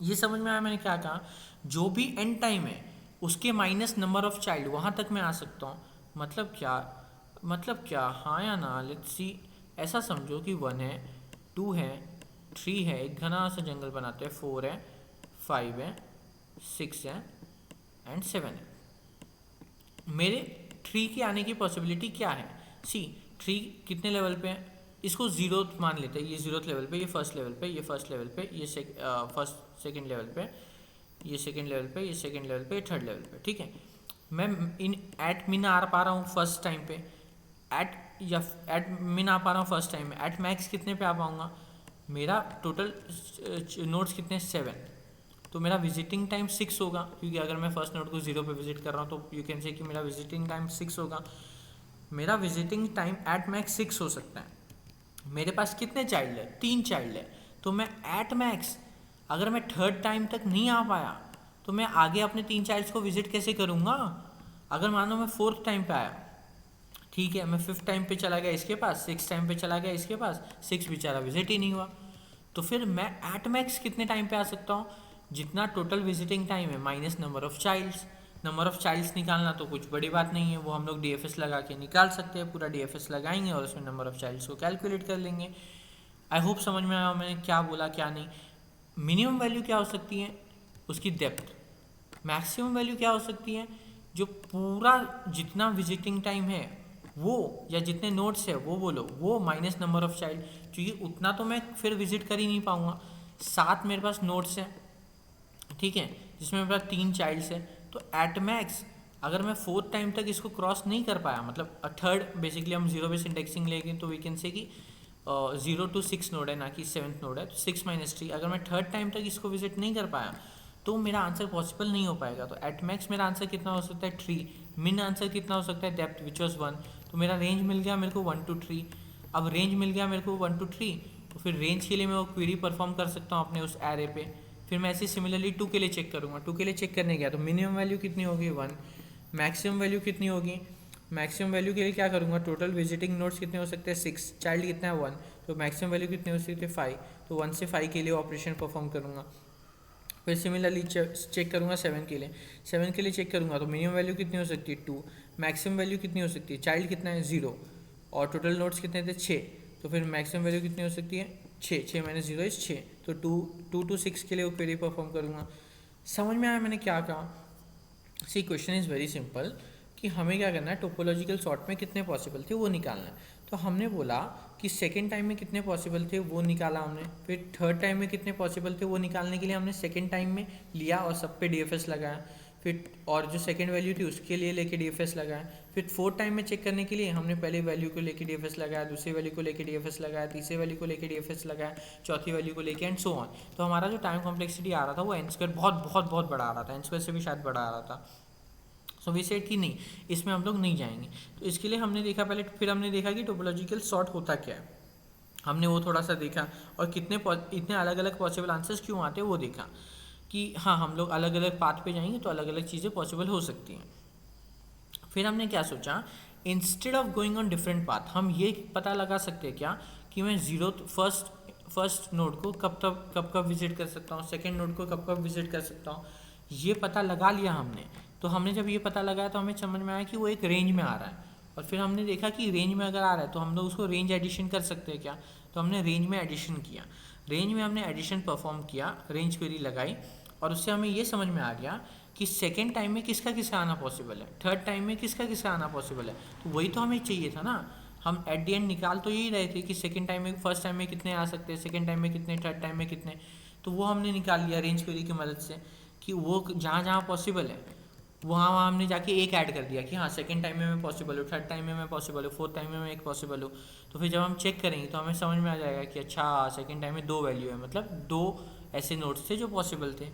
Speaker 1: ये समझ में आया मैंने क्या कहा, जो भी एंड टाइम है उसके माइनस नंबर ऑफ चाइल्ड वहाँ तक मैं आ सकता हूँ। मतलब क्या हाँ या ना, लेट्स सी। ऐसा समझो कि 1 है, 2 है, 3 है, एक घना सा जंगल बनाते हैं, 4 है, 5 है, 6 है एंड 7 है। मेरे 3 के आने की पॉसिबिलिटी क्या है, सी 3 कितने लेवल पे है, इसको 0 मान लेते हैं, ये 0th लेवल पे, ये फर्स्ट लेवल पे, ये फर्स्ट लेवल पे, ये फर्स्ट सेकंड लेवल पे, ये सेकंड लेवल पे, ये सेकंड लेवल पे, ये थर्ड लेवल पे, ठीक है। मैं इन एट मिन आ पा रहा हूँ फर्स्ट टाइम पे, एट मिन आ पा रहा हूँ फर्स्ट टाइम में, एट मैक्स कितने पे आ पाऊँगा, मेरा टोटल नोट्स कितने 7, तो मेरा विजिटिंग टाइम 6 होगा, क्योंकि अगर मैं फर्स्ट नोट को 0 पे विजिट कर रहा हूँ तो यू कैन से कि मेरा विजिटिंग टाइम 6 होगा। मेरा विजिटिंग टाइम एट मैक्स 6 हो सकता है। मेरे पास कितने चाइल्ड है, 3 चाइल्ड है, तो मैं एट मैक्स अगर मैं थर्ड टाइम तक नहीं आ पाया तो मैं आगे अपने 3 चाइल्ड्स को विजिट कैसे करूँगा। अगर मान लो मैं 4th टाइम पे आया, ठीक है, मैं 5th टाइम पे चला गया इसके पास, 6th टाइम पे चला गया इसके पास, 6 बेचारा विजिट ही नहीं हुआ, तो फिर मैं एट मैक्स कितने टाइम पे आ सकता हूँ, जितना टोटल विजिटिंग टाइम है minus number of childs. Number of childs निकालना तो कुछ बड़ी बात नहीं है, वो हम लोग डीएफएस लगा के निकाल सकते हैं, पूरा डीएफएस लगाएंगे और उसमें नंबर ऑफ चाइल्ड्स को कैलकुलेट कर लेंगे। आई होप समझ में आया मैंने क्या बोला क्या नहीं। मिनिमम वैल्यू क्या हो सकती है, उसकी डेप्थ। मैक्सिमम वैल्यू क्या हो सकती है, जो पूरा जितना विजिटिंग टाइम है वो, या जितने नोट्स है वो बोलो, वो माइनस नंबर ऑफ चाइल्ड, क्योंकि उतना तो मैं फिर विजिट कर ही नहीं पाऊँगा। 7 मेरे पास नोट्स है, ठीक है, जिसमें मेरे पास 3 चाइल्ड्स है, तो एट मैक्स अगर मैं 4th टाइम तक इसको क्रॉस नहीं कर पाया, मतलब थर्ड बेसिकली हम 0 बेस इंडेक्सिंग लेंगे तो वी कैन से कि 0 to 6 नोड है ना कि 7th नोड है, तो 6 - 3, अगर मैं थर्ड टाइम तक इसको विजिट नहीं कर पाया तो मेरा आंसर पॉसिबल नहीं हो पाएगा। तो एट मैक्स मेरा आंसर कितना हो सकता है 3, मिन आंसर कितना हो सकता है डेप्थ विच वॉज 1, तो मेरा रेंज मिल गया मेरे को 1 to 3। अब रेंज मिल गया मेरे को 1 to 3, तो फिर रेंज के लिए मैं वो क्वेरी परफॉर्म कर सकता हूँ अपने उस एरे पे। फिर मैं ऐसे सिमिलरली 2 के लिए चेक करूँगा, 2 के लिए चेक करने गया तो मिनिमम वैल्यू कितनी होगी 1, मैक्सिमम वैल्यू कितनी होगी, मैक्सिमम वैल्यू के लिए क्या करूँगा, टोटल विजिटिंग नोट्स कितने हो सकते हैं 6, चाइल्ड कितना है 1, तो मैक्सिमम वैल्यू कितनी हो सकती है 5, तो 1 से 5 के लिए ऑपरेशन परफॉर्म करूँगा। फिर सिमिलरली चेक करूँगा 7 के लिए, 7 के लिए चेक करूँगा तो मिनिमम वैल्यू कितनी हो सकती है 2, मैक्सिमम वैल्यू कितनी हो सकती है, चाइल्ड कितना है 0 और टोटल नोट्स कितने थे 6, तो फिर मैक्सिमम वैल्यू कितनी हो सकती है 6, 6 - 0 इज 6, तो 2 to 6 के लिए वो क्वेरी परफॉर्म करूँगा। समझ में आया मैंने क्या कहा। सी क्वेश्चन इज़ वेरी सिंपल कि हमें क्या करना है, टोपोलॉजिकल सॉर्ट में कितने पॉसिबल थे वो निकालना है। तो हमने बोला कि सेकेंड टाइम में कितने पॉसिबल थे वो निकाला हमने, फिर थर्ड टाइम में कितने पॉसिबल थे वो निकालने के लिए हमने सेकेंड टाइम में लिया और सब पे डीएफएस लगाया, फिर और जो सेकेंड वैल्यू थी उसके लिए लेके डीएफएस लगाया, फिर फोर्थ टाइम में चेक करने के लिए हमने पहले वैल्यू को लेके डीएफएस लगाया, दूसरी वैल्यू को लेके डीएफएस लगाया, तीसरी वैल्यू को लेके डीएफएस लगाया, चौथी वैल्यू को लेके एंड सो ऑन। तो हमारा जो टाइम कॉम्प्लेक्सिटी आ रहा था वो एन स्क्वायर बहुत बड़ा आ रहा था, एन स्क्वायर से भी शायद बड़ा आ रहा था। सो वी सेड कि नहीं, इसमें हम लोग नहीं जाएंगे। तो इसके लिए हमने देखा पहले, फिर हमने देखा कि टोपोलॉजिकल सॉर्ट होता क्या है, हमने वो थोड़ा सा देखा, और इतने अलग अलग पॉसिबल आंसर्स क्यों आते हैं वो देखा कि हाँ हम लोग अलग अलग पाथ पे जाएंगे तो अलग अलग चीज़ें पॉसिबल हो सकती हैं। फिर हमने क्या सोचा, instead of going on different path, हम ये पता लगा सकते हैं क्या कि मैं फर्स्ट नोड को कब विजिट कर सकता हूँ, सेकेंड नोड को कब विजिट कर सकता हूँ, ये पता लगा लिया हमने। तो हमने जब ये पता लगाया तो हमें समझ में आया कि वो एक रेंज में आ रहा है, और फिर हमने देखा कि रेंज में अगर आ रहा है तो हम लोग उसको रेंज एडिशन कर सकते हैं क्या, तो हमने रेंज में एडिशन किया, रेंज में हमने एडिशन परफॉर्म किया, रेंज क्वेरी लगाई, और उससे हमें ये समझ में आ गया कि सेकेंड टाइम में किसका किसका आना पॉसिबल है, थर्ड टाइम में किसका किसका आना पॉसिबल है। तो वही तो हमें चाहिए था ना, हम एट दी एंड निकाल तो यही रहे थे कि सेकेंड टाइम में फर्स्ट टाइम में कितने आ सकते हैं, सेकेंड टाइम में कितने, थर्ड टाइम में कितने। तो वो हमने निकाल लिया रेंज क्वेरी की मदद से कि वो जहाँ जहाँ पॉसिबल है वहाँ वहाँ हमने जाके एक ऐड कर दिया कि हाँ सेकेंड टाइम में मैं पॉसिबल हूँ, थर्ड टाइम में मैं पॉसिबल हूँ, फोर्थ टाइम में मैं एक पॉसिबल हूँ। तो फिर जब हम चेक करेंगे तो हमें समझ में आ जाएगा कि अच्छा सेकेंड टाइम में दो वैल्यू है, मतलब दो ऐसे नोट्स थे जो पॉसिबल थे।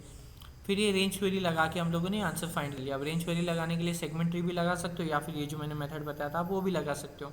Speaker 1: फिर ये रेंज क्वेरी लगा के हम लोगों ने आंसर फाइंड कर लिया। अब रेंज क्वेरी लगाने के लिए सेगमेंट ट्री भी लगा सकते हो या फिर ये जो मैंने मेथड बताया था आप वो भी लगा सकते हो।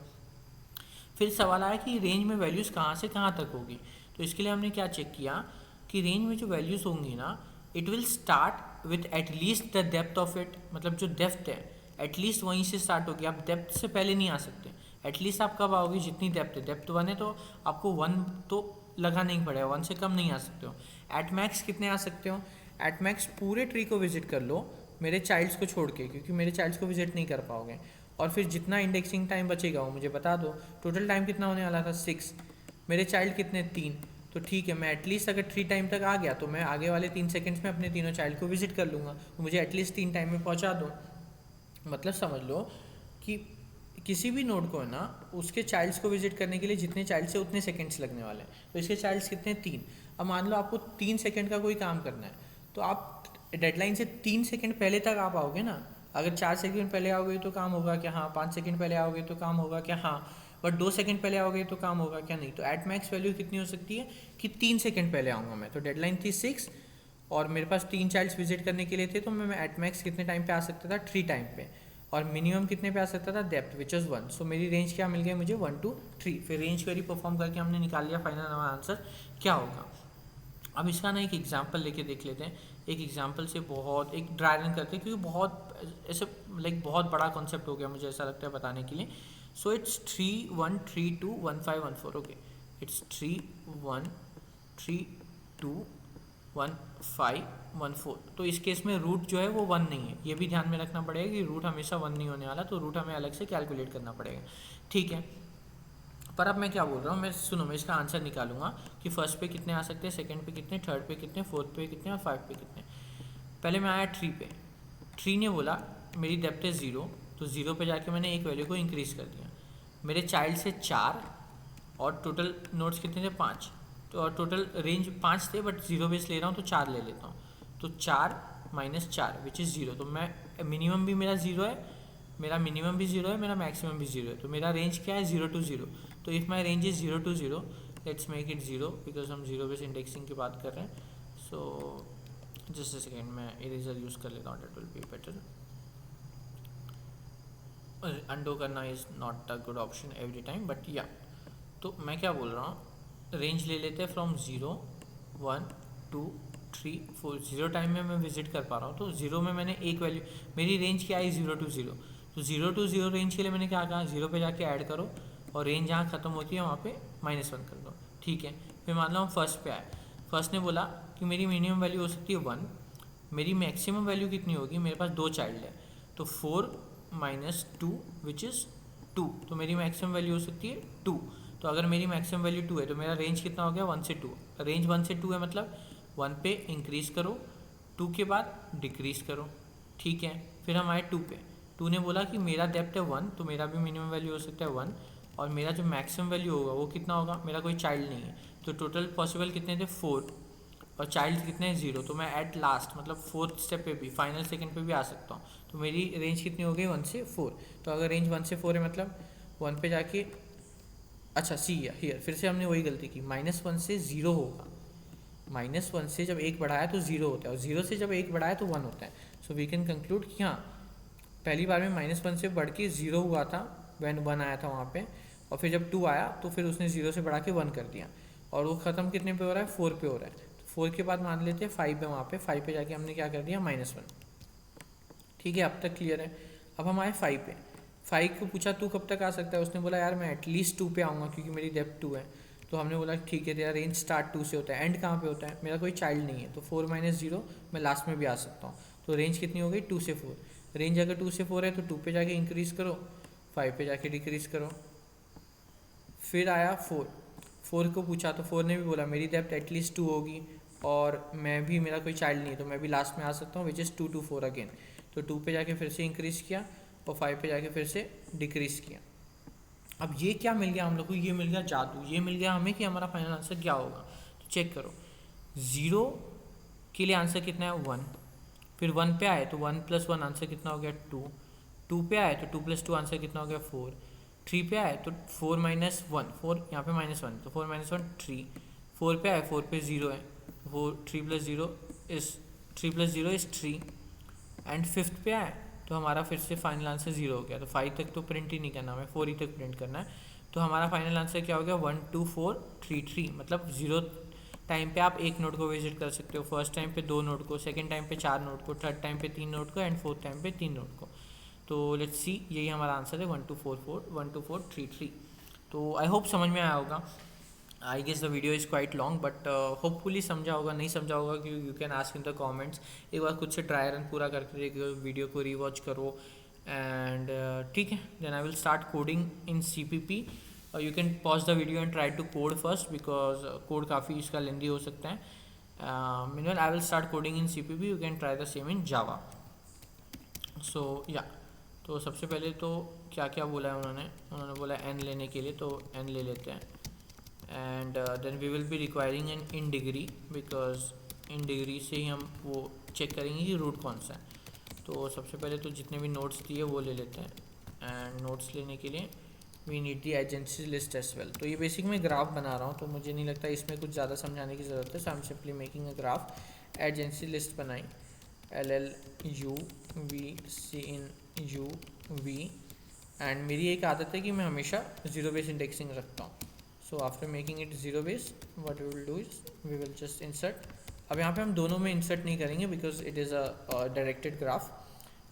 Speaker 1: फिर सवाल आया कि रेंज में वैल्यूज़ कहाँ से कहाँ तक होगी। तो इसके लिए हमने क्या चेक किया कि रेंज में जो वैल्यूज़ होंगी ना, it will start with at least the depth of it, मतलब जो डेप्थ है एटलीस्ट वहीं से स्टार्ट होगी। आप डेप्थ से पहले नहीं आ सकते। एटलीस्ट आप कब आओगे, जितनी डेप्थ है, डेप्थ वन है तो आपको वन तो लगाना ही पड़ेगा, वन से कम नहीं आ सकते हो। एट मैक्स कितने आ सकते हो, एट मैक्स पूरे ट्री को विजिट कर लो मेरे चाइल्ड्स को छोड़ के, क्योंकि मेरे चाइल्ड्स को विजिट नहीं कर पाओगे। और फिर जितना इंडेक्सिंग टाइम बचेगा वो मुझे बता दो। टोटल टाइम कितना होने वाला था 6, मेरे चाइल्ड कितने 3, तो ठीक है मैं एटलीस्ट अगर 3 टाइम तक आ गया तो मैं आगे वाले 3 सेकंड्स में अपने तीनों चाइल्ड को विजिट कर लूँगा, तो मुझे एटलीस्ट 3 टाइम में पहुँचा दो। मतलब समझ लो कि किसी भी नोड को है ना उसके चाइल्ड्स को विजिट करने के लिए जितने चाइल्ड से उतने सेकंड्स लगने वाले हैं। तो इसके चाइल्ड्स कितने 3। अब मान लो आपको 3 सेकंड का कोई काम करना है तो आप डेडलाइन से 3 सेकंड पहले तक आप आओगे ना। अगर 4 सेकंड पहले आओगे तो काम होगा क्या, हाँ। 5 सेकंड पहले आओगे तो काम होगा क्या, हाँ। बट 2 सेकंड पहले आओगे तो काम होगा क्या, नहीं। तो एट मैक्स वैल्यू कितनी हो सकती है कि 3 सेकंड पहले आऊँगा मैं। तो डेडलाइन थी 6 और मेरे पास 3 चाइल्ड्स विजिट करने के लिए थे, तो मैं एट मैक्स कितने टाइम पे आ सकता था, 3 टाइम पे। और मिनिमम कितने पे आ सकता था, डेप्थ विच इज़ 1। सो मेरी रेंज क्या मिल गई मुझे, 1 to 3। फिर रेंज क्वेरी परफॉर्म करके हमने निकाल लिया फाइनल हमारा आंसर क्या होगा। अब इसका ना एक एग्जांपल लेके देख लेते हैं। एक एग्जांपल से बहुत एक ड्राई रन करते हैं, क्योंकि बहुत ऐसे लाइक बहुत बड़ा कॉन्सेप्ट हो गया मुझे ऐसा लगता है बताने के लिए। So it's 3 1 3 2 1 5 1 4। Okay, it's 3 1 3 2 1 5 1 4। तो इस केस में रूट जो है वो 1 नहीं है, ये भी ध्यान में रखना पड़ेगा कि रूट हमेशा 1 नहीं होने वाला, तो रूट हमें अलग से कैलकुलेट करना पड़ेगा, ठीक है। पर अब मैं क्या बोल रहा हूँ, मैं सुनो, मैं इसका आंसर निकालूंगा कि फर्स्ट पे कितने आ सकते हैं, सेकंड पे कितने, थर्ड पे कितने, फोर्थ पे कितने और 5 पे कितने। पहले मैं आया 3 पे। 3 ने बोला मेरी डेप्थ है 0, तो 0 पे जाके मैंने एक वैल्यू को इंक्रीज कर दिया। मेरे चाइल्ड से 4 और टोटल नोट्स कितने थे 5, तो और टोटल रेंज 5 थे बट 0 बेस ले रहा हूँ तो 4 ले लेता हूँ। तो 4 - 4 विच इज़ 0। तो मैं मिनिमम भी मेरा 0 है, मेरा मिनिमम भी 0 है, मेरा मैक्सिमम भी 0 है। तो मेरा रेंज क्या है, 0 to 0। तो if my range is 0 to 0, let's make it 0 because हम 0 बेस इंडेक्सिंग की बात कर रहे हैं। सो जस्ट अ सेकेंड, मैं इरेजर यूज़ कर लेता हूँ, डेट विल बी बेटर। अंडो करना is not a good option every time, but या। तो मैं क्या बोल रहा हूँ, रेंज ले लेते हैं फ्रॉम 0 1 2 3 4। 0 टाइम में मैं विजिट कर पा रहा हूँ, तो 0 में मैंने एक वैल्यू, मेरी रेंज क्या आई 0 to 0। तो 0 to 0 रेंज के लिए मैंने क्या कहा, 0 पे जाके ऐड करो और रेंज जहाँ खत्म होती है वहाँ पे -1 कर दो, ठीक है। फिर मान लो हम फर्स्ट पे आए। फर्स्ट ने बोला कि मेरी मिनिमम वैल्यू हो सकती है 1, मेरी मैक्सिमम वैल्यू कितनी होगी, मेरे पास 2 चाइल्ड है तो 4 - 2 विच इज़ 2। तो मेरी मैक्सिमम वैल्यू हो सकती है 2। तो अगर मेरी मैक्सिमम वैल्यू 2 है तो मेरा रेंज कितना हो गया, 1 से 2। रेंज 1 से 2 है, मतलब 1 पे इंक्रीज करो, 2 के बाद डिक्रीज करो, ठीक है। फिर हम आए 2 पे। 2 ने बोला कि मेरा डेप्थ है 1, तो मेरा भी मिनिमम वैल्यू हो सकता है 1, और मेरा जो मैक्सिमम वैल्यू होगा वो कितना होगा, मेरा कोई चाइल्ड नहीं है तो टोटल पॉसिबल कितने थे 4, और चाइल्ड कितने हैं 0। तो मैं एट लास्ट मतलब फोर्थ स्टेप पे भी, फाइनल सेकंड पे भी आ सकता हूँ। तो मेरी रेंज कितनी हो गई 1 से 4। तो अगर रेंज 1 से 4 है मतलब 1 पे जाके, अच्छा सी हियर फिर से हमने वही गलती की, -1 से 0 होगा। -1 से जब एक बढ़ाया तो 0 होता है, और 0 से जब एक बढ़ाया तो 1 होता है। सो वी कैन कंक्लूड कि हाँ पहली बार में -1 से बढ़ के 0 हुआ था, वैन 1 आया था वहाँ पे, और फिर जब 2 आया तो फिर उसने 0 से बढ़ा के 1 कर दिया, और वो ख़त्म कितने पे हो रहा है, 4 पे हो रहा है। तो 4 के बाद मान लेते हैं 5 है वहाँ पे, 5 पे जाके हमने क्या कर दिया -1, ठीक है। अब तक क्लियर है। अब हम आए 5 पे। 5 को पूछा तू कब तक आ सकता है, उसने बोला यार मैं एटलीस्ट 2 पे आऊँगा क्योंकि मेरी डेप्थ 2 है। तो हमने बोला ठीक है तेरा रेंज स्टार्ट 2 से होता है, एंड कहाँ पे होता है, मेरा कोई चाइल्ड नहीं है तो 4 - 0 मैं लास्ट में भी आ सकता हूँ। तो रेंज कितनी हो गई 2 से 4। रेंज अगर 2 से 4 है तो 2 पे जाके इंक्रीज करो, 5 पे जाके डिक्रीज करो। फिर आया 4। 4 को पूछा तो 4 ने भी बोला मेरी डेप्थ एटलीस्ट 2 होगी, और मैं भी, मेरा कोई चाइल्ड नहीं है तो मैं भी लास्ट में आ सकता हूँ, विच इज़ 2 to 4 अगेन। तो 2 पे जाके फिर से इंक्रीज़ किया और 5 पे जाके फिर से डिक्रीज़ किया। अब ये क्या मिल गया हम लोग को, ये मिल गया जादू, ये मिल गया हमें कि हमारा फाइनल आंसर क्या होगा। तो चेक करो, 0 के लिए आंसर कितना है 1, फिर 1 पे आए तो 1 + 1 आंसर कितना हो गया 2, 2 पे आए तो 2 + 2 आंसर कितना हो गया 4, 3 पे आए तो 4 - 1, 4 यहाँ पे -1 तो 4 - 1 3, 4 पे आए 4 पे 0 है, 3 + 0 इज़ 3 एंड 5th पे आए तो हमारा फिर से फाइनल आंसर 0 हो गया। तो 5 तक तो प्रिंट ही नहीं करना हमें, 4 ही तक प्रिंट करना है। तो हमारा फाइनल आंसर क्या हो गया 1 2 4 3 3, मतलब 0 टाइम पे आप एक नोड को विजिट कर सकते हो, फर्स्ट टाइम पे 2 नोड को, सेकंड टाइम पे 4 नोड को, थर्ड टाइम पे 3 नोड को एंड फोर्थ टाइम पे 3 नोड को। तो लेट्स सी, यही हमारा आंसर है 1 2 4 4 1 2 4 3 3। तो आई होप समझ में आया होगा। I guess the video is quite long but hopefully समझा होगा, नहीं समझा होगा कि you can ask in the comments. एक बार खुद से ट्राई रन पूरा करके देखो, वीडियो को रीवॉच करो एंड ठीक है, then I will start coding in CPP। You can pause the video and try to code first because code काफ़ी इसका लेंदी हो सकता है। Meanwhile I will start coding in CPP, you can try the same in Java. So yeah, तो सबसे पहले तो क्या क्या बोला है उन्होंने बोला n लेने के लिए, तो n ले लेते हैं and then we will be requiring N in degree because in degree से ही हम वो चेक करेंगे कि रूट कौन सा है। तो सबसे पहले तो जितने भी नोट्स दिए वो ले लेते हैं एंड नोट्स लेने के लिए we need the adjacency list as well. तो ये बेसिक मैं ग्राफ बना रहा हूँ तो मुझे नहीं लगता इसमें कुछ ज़्यादा समझाने की ज़रूरत है। So I am simply making a graph, adjacency list बनाई LLUVCIN एंड मेरी एक आदत है कि मैं हमेशा जीरो बेस इंडेक्सिंग रखता हूँ। So after making it zero base what we will do is we will just insert. अब यहाँ पे हम दोनों में इंसर्ट नहीं करेंगे because it is a directed graph,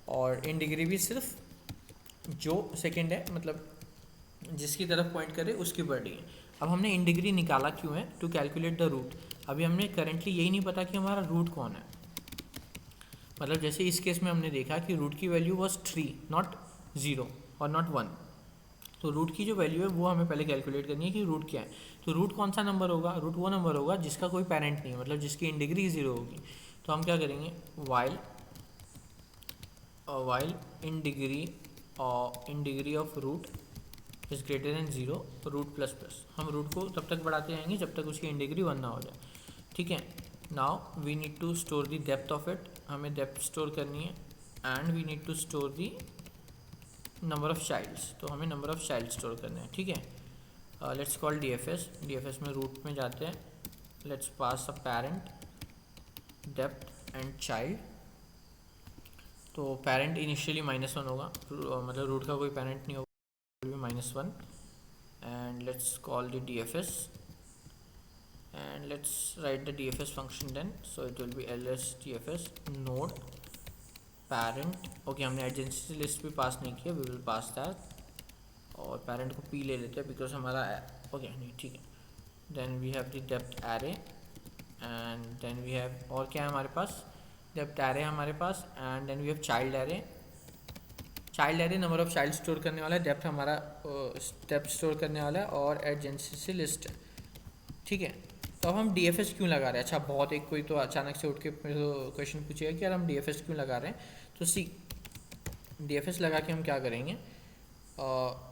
Speaker 1: और इन डिग्री भी सिर्फ जो सेकेंड है, मतलब जिसकी तरफ पॉइंट करे उसकी बर्डी है। अब हमने इन डिग्री निकाला क्यों है, टू कैलकुलेट द रूट। अभी हमने करेंटली यही नहीं पता कि हमारा रूट कौन है, मतलब जैसे इस केस में हमने देखा कि रूट की वैल्यू वॉज 3 नॉट 0 और नॉट 1। तो रूट की जो वैल्यू है वो हमें पहले कैलकुलेट करनी है कि रूट क्या है। तो रूट कौन सा नंबर होगा, रूट वो नंबर होगा जिसका कोई पेरेंट नहीं है, मतलब जिसकी इन डिग्री 0 होगी। तो हम क्या करेंगे, while in degree of root is greater than 0 root plus plus, हम रूट को तब तक बढ़ाते जाएंगे जब तक उसकी इन डिग्री 1 ना हो जाए। ठीक है, now we need to store the depth of it, हमें डेप्थ स्टोर करनी है and we need to store the number of childs, तो हमें नंबर ऑफ चाइल्ड स्टोर करने हैं। ठीक है, लेट्स कॉल DFS में रूट में जाते हैं, let's pass a parent depth and child. तो पेरेंट इनिशियली -1 होगा, मतलब रूट का कोई पेरेंट नहीं होगा, -1 and let's call the DFS and let's write the DFS function then. So it will be LSDFS node parent। Okay, हमने एजेंसी लिस्ट भी पास नहीं किया, वी विल पास दैट, और पेरेंट को P ले लेते हैं बिकॉज हमारा ओके नहीं ठीक है। Then we have the depth array and then we have, और क्या है हमारे पास, डेप्थ एरे हमारे पास and then we have child array number of child store करने वाला है, डेप्थ हमारा डेप्थ स्टोर करने वाला है और एजेंसी लिस्ट है। ठीक है, तो अब हम DFS क्यों लगा रहे हैं। अच्छा, बहुत एक कोई तो अचानक से उठ के क्वेश्चन पूछेगा कि यार हम DFS क्यों लगा रहे हैं। तो सी DFS लगा के हम क्या करेंगे,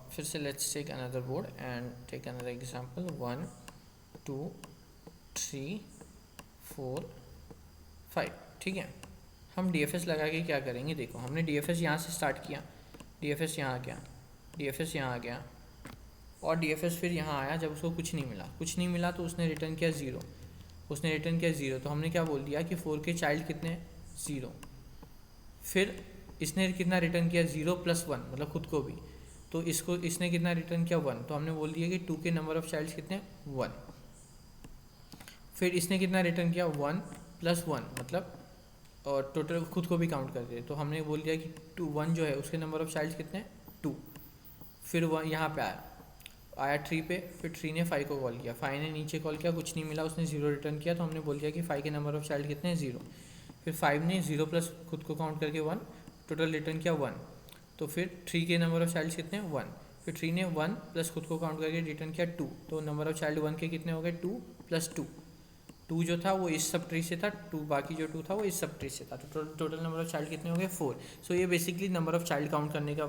Speaker 1: फिर से let's take another board and take another example 1 2 3 4 5। ठीक है, हम DFS लगा के क्या करेंगे, देखो हमने DFS यहाँ से स्टार्ट किया, DFS यहाँ आ गया, DFS यहाँ आ गया और DFS फिर यहाँ आया। जब उसको कुछ नहीं मिला तो उसने रिटर्न किया 0, तो हमने क्या बोल दिया कि 4 के चाइल्ड कितने 0। फिर इसने कितना रिटर्न किया 0 + 1, मतलब खुद को भी, तो इसने कितना रिटर्न किया 1, तो हमने बोल दिया कि 2 के नंबर ऑफ चाइल्ड कितने 1। फिर इसने कितना रिटर्न किया 1 + 1, मतलब और टोटल खुद को भी काउंट कर दिए, तो हमने बोल दिया कि 1 जो है उसके नंबर ऑफ चाइल्ड कितने 2। फिर 1 यहाँ पे आया 3 पे, फिर 3 ने 5 को कॉल किया, 5 ने नीचे कॉल किया, कुछ नहीं मिला, उसने 0 रिटर्न किया, तो हमने बोल दिया कि 5 के नंबर ऑफ चाइल्ड कितने हैं 0। फिर 5 ने 0 प्लस खुद को काउंट करके 1, टोटल रिटर्न किया 1। तो फिर 3 के नंबर ऑफ चाइल्ड कितने हैं 1, फिर 3 ने 1 प्लस खुद को काउंट करके रिटर्न किया 2, तो नंबर ऑफ चाइल्ड 1 के कितने हो गए 2 + 2, 2 जो था वो इस सब ट्री से था, 2 बाकी जो 2 था वो इस सब ट्री से था, तो टोटल नंबर ऑफ चाइल्ड कितने हो गए 4। सो ये basically number of child count करने का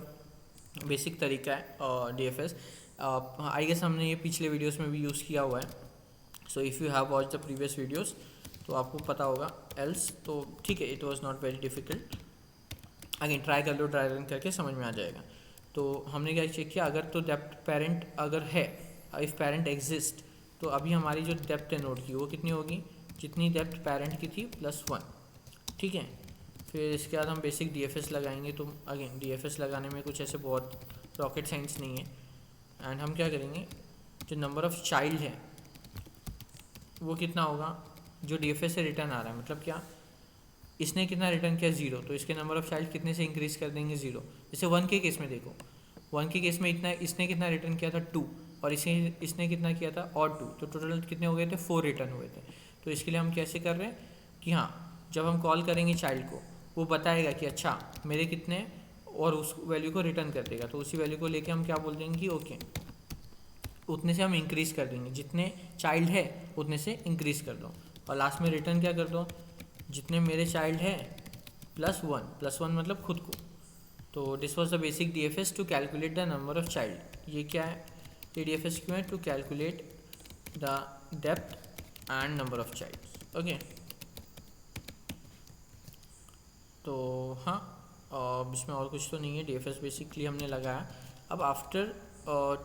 Speaker 1: बेसिक तरीका है DFS। आई गेस हमने ये पिछले वीडियोस में भी यूज़ किया हुआ है। सो if you have watch the previous videos तो आपको पता होगा, एल्स तो ठीक है, it was not very difficult. Again try कर लो, ट्राई रन करके समझ में आ जाएगा। तो हमने क्या चेक किया, अगर तो डेप्थ पेरेंट अगर है, इफ़ पेरेंट एग्जिस्ट, तो अभी हमारी जो डेप्थ है नोड की वो कितनी होगी, जितनी डेप्थ पेरेंट की थी +1, ठीक है। फिर इसके बाद हम बेसिक DFS लगाएंगे। तो अगेन DFS लगाने में कुछ ऐसे बहुत रॉकेट साइंस नहीं है। एंड हम क्या करेंगे, जो नंबर ऑफ़ चाइल्ड है वो कितना होगा, जो DFS से रिटर्न आ रहा है, मतलब क्या, इसने कितना रिटर्न किया 0, तो इसके नंबर ऑफ़ चाइल्ड कितने से इंक्रीज़ कर देंगे 0। जैसे 1 के केस में देखो, 1 के केस में इतना, इसने कितना रिटर्न किया था 2, और इसने कितना किया था और 2, तो टोटल कितने हो गए थे 4 रिटर्न हुए थे। तो इसके लिए हम कैसे कर रहे हैं कि हाँ, जब हम कॉल करेंगे चाइल्ड को, वो बताएगा कि अच्छा मेरे कितने, और उस वैल्यू को रिटर्न कर देगा। तो उसी वैल्यू को लेके हम क्या बोल देंगे कि ओके, उतने से हम इंक्रीज़ कर देंगे, जितने चाइल्ड है उतने से इंक्रीज़ कर दो, और लास्ट में रिटर्न क्या कर दो, जितने मेरे चाइल्ड है +1 मतलब खुद को। तो this was the basic DFS to calculate the number of child. ये क्या है, ये DFS क्यों है, to calculate the depth and number of child. Okay, तो हाँ, इसमें और कुछ तो नहीं है, DFS बेसिकली हमने लगाया। अब after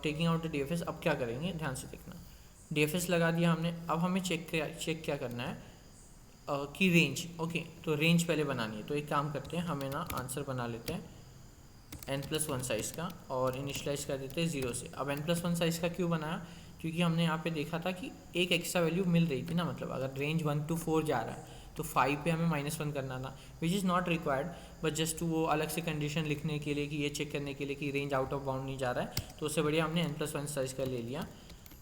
Speaker 1: taking out the DFS अब क्या करेंगे, ध्यान से देखना। DFS लगा दिया हमने, अब हमें चेक क्या करना है कि रेंज, ओके, तो रेंज पहले बनानी है। तो एक काम करते हैं, हमें ना आंसर बना लेते हैं n+1 साइज़ का, और इनिशलाइज कर देते हैं 0 से। अब n+1 साइज़ का क्यों बनाया, क्योंकि हमने यहाँ पे देखा था कि एक एक्स्ट्रा वैल्यू मिल रही थी ना, मतलब अगर रेंज 1 to 4 जा रहा है तो 5 पे हमें -1 करना था, which is not required, but just to वो अलग से कंडीशन लिखने के लिए कि ये चेक करने के लिए कि रेंज आउट ऑफ बाउंड नहीं जा रहा है, तो उससे बढ़िया हमने n+1 साइज़ का ले लिया।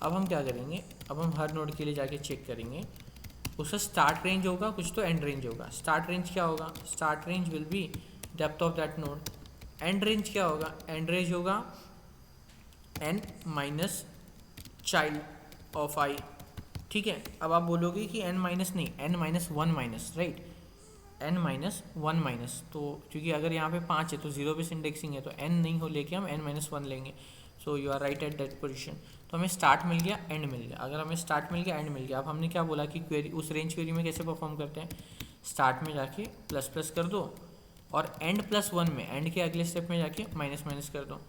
Speaker 1: अब हम क्या करेंगे, अब हम हर नोड के लिए जाके चेक करेंगे, उसका स्टार्ट रेंज होगा कुछ, तो एंड रेंज होगा। स्टार्ट रेंज क्या होगा, start range will be depth of that node. And range क्या होगा, एंड रेंज होगा n minus child of i, ठीक है। अब आप बोलोगे कि n माइनस नहीं, n-1 minus, right, n-1 minus, तो क्योंकि अगर यहाँ पे 5 है तो 0 पे इंडेक्सिंग है, तो n नहीं हो लेके हम n-1 लेंगे। So you are right at that position. तो हमें स्टार्ट मिल गया, एंड मिल गया। अगर हमें स्टार्ट मिल गया, एंड मिल गया, अब हमने क्या बोला कि क्वेरी, उस रेंज क्वेरी में कैसे परफॉर्म करते हैं, स्टार्ट में जाके ++ कर दो, और n+1 में, एंड के अगले स्टेप में जाके माइनस कर दो।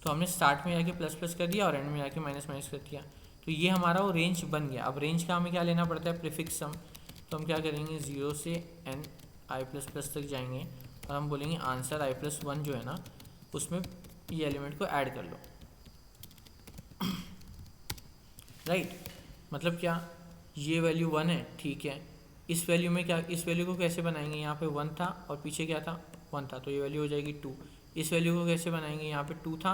Speaker 1: तो हमने स्टार्ट में जाके ++ कर दिया और एंड में जाके माइनस कर दिया, तो ये हमारा वो रेंज बन गया। अब रेंज का हमें क्या लेना पड़ता है, प्रीफिक्स सम। तो हम क्या करेंगे, 0 से n i++ तक जाएंगे, और हम बोलेंगे आंसर i+1 जो है ना, उसमें ये एलिमेंट को ऐड कर लो, राइट। मतलब क्या, ये वैल्यू 1 है, ठीक है, इस वैल्यू में क्या, इस वैल्यू को कैसे बनाएंगे, यहाँ पे 1 था और पीछे क्या था 1 था, तो ये वैल्यू हो जाएगी 2। इस वैल्यू को कैसे बनाएंगे, यहाँ पे 2 था,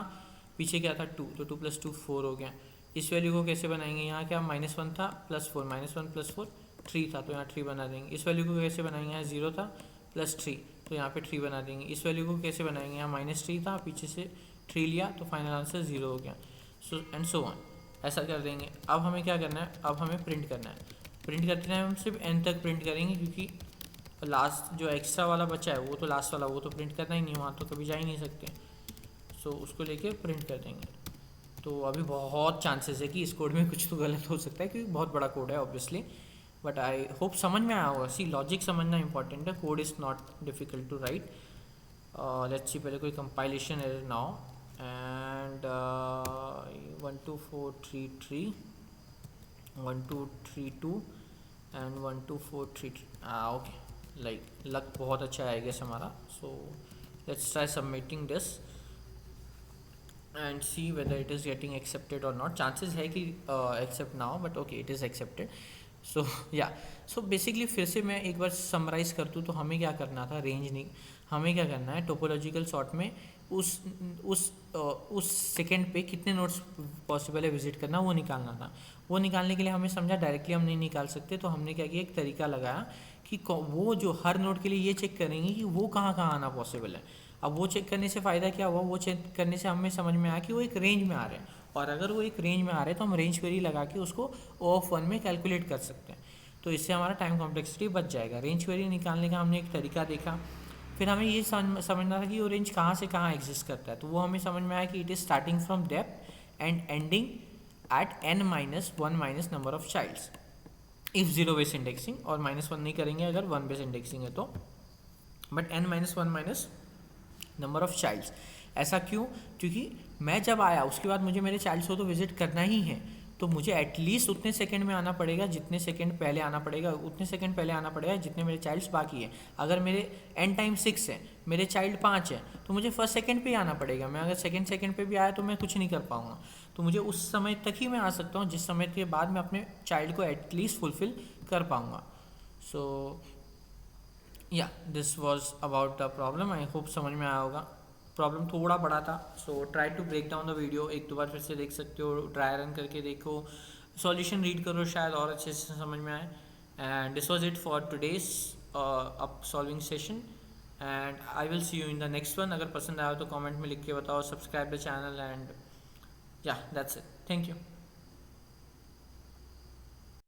Speaker 1: पीछे क्या था 2, तो 2 + 2 4 हो गया। इस वैल्यू को कैसे बनाएंगे, यहाँ क्या -1 था +4, -1 + 4 3 था, तो यहाँ 3 बना देंगे। इस वैल्यू को कैसे बनाएंगे, यहाँ 0 था +3, तो यहाँ पे 3 बना देंगे। इस वैल्यू को कैसे बनाएंगे, यहाँ -3 था, पीछे से 3 लिया, तो फाइनल आंसर 0 हो गया। सो एंड सो ऑन, ऐसा कर देंगे। अब हमें क्या करना है, अब हमें प्रिंट करना है। प्रिंट करते हैं हम सिर्फ n तक प्रिंट करेंगे, क्योंकि लास्ट जो एक्स्ट्रा वाला बचा है वो तो लास्ट वाला, वो तो प्रिंट करना ही नहीं, वहाँ तो कभी जा ही नहीं सकते। सो उसको लेके प्रिंट कर देंगे। तो अभी बहुत चांसेस है कि इस कोड में कुछ तो गलत हो सकता है, क्योंकि बहुत बड़ा कोड है ऑब्वियसली, बट आई होप समझ में आया होगा। सी, लॉजिक समझना इंपॉर्टेंट है, code is not difficult to write. Let's see, पहले कोई कंपाइलेशन एरर ना हो। And 12433 1232 and 12433, okay, like luck बहुत अच्छा है आई गेस हमारा। So let's try submitting this and see whether it is getting accepted or not. Chances है कि accept now, but okay, it is accepted. So yeah, so basically फिर से मैं एक बार समराइज कर दूँ, तो हमें क्या करना था, रेंज नहीं, हमें क्या करना है, टोपोलॉजिकल सॉर्ट में उस सेकंड पे कितने नोड्स पॉसिबल है विजिट करना, वो निकालना था। वो निकालने के लिए हमें समझा डायरेक्टली हम नहीं निकाल सकते, तो हमने क्या किया, एक तरीका लगाया कि वो जो हर नोड के लिए ये चेक करेंगे कि वो कहाँ आना पॉसिबल है। अब वो चेक करने से फ़ायदा क्या हुआ, वो चेक करने से हमें समझ में आया कि वो एक रेंज में आ रहे हैं, और अगर वो एक रेंज में आ रहे हैं तो हम रेंज क्वेरी लगा के उसको O(1) में कैलकुलेट कर सकते हैं। तो इससे हमारा टाइम कॉम्प्लेक्सिटी बच जाएगा। रेंज वेरी निकालने का हमने एक तरीका देखा। फिर हमें ये समझना था कि वो रेंज कहाँ से कहाँ एग्जिस्ट करता है, तो वो हमें समझ में आया कि it is starting from depth and ending at n-1 minus number of childs if zero base indexing, और -1 नहीं करेंगे अगर 1 बेस इंडेक्सिंग है तो, but n-1 minus number of childs. ऐसा क्यों? क्योंकि मैं जब आया उसके बाद मुझे मेरे चाइल्ड्स को तो विजिट करना ही है, तो मुझे एटलीस्ट उतने सेकंड में आना पड़ेगा जितने सेकंड पहले आना पड़ेगा, उतने सेकंड पहले आना पड़ेगा जितने मेरे चाइल्ड्स बाकी है। अगर मेरे एन टाइम 6 है, मेरे चाइल्ड 5 है, तो मुझे फर्स्ट सेकंड पे ही आना पड़ेगा। मैं अगर सेकंड पे भी आया तो मैं कुछ नहीं कर पाऊंगा। तो मुझे उस समय तक ही मैं आ सकता हूँ जिस समय के बाद मैं अपने चाइल्ड को एटलीस्ट फुलफिल कर पाऊँगा। So yeah this was about the problem. I hope समझ में आया होगा। प्रॉब्लम थोड़ा बड़ा था, so try to break down the video. एक दो बार फिर से देख सकते हो, ट्राई रन करके देखो, सॉल्यूशन रीड करो, शायद और अच्छे से समझ में आए। And this was it for today's up solving session, and I will see you in the next one. अगर पसंद आया तो कमेंट में लिख के बताओ, सब्सक्राइब द चैनल, एंड या दैट्स इट। Thank you.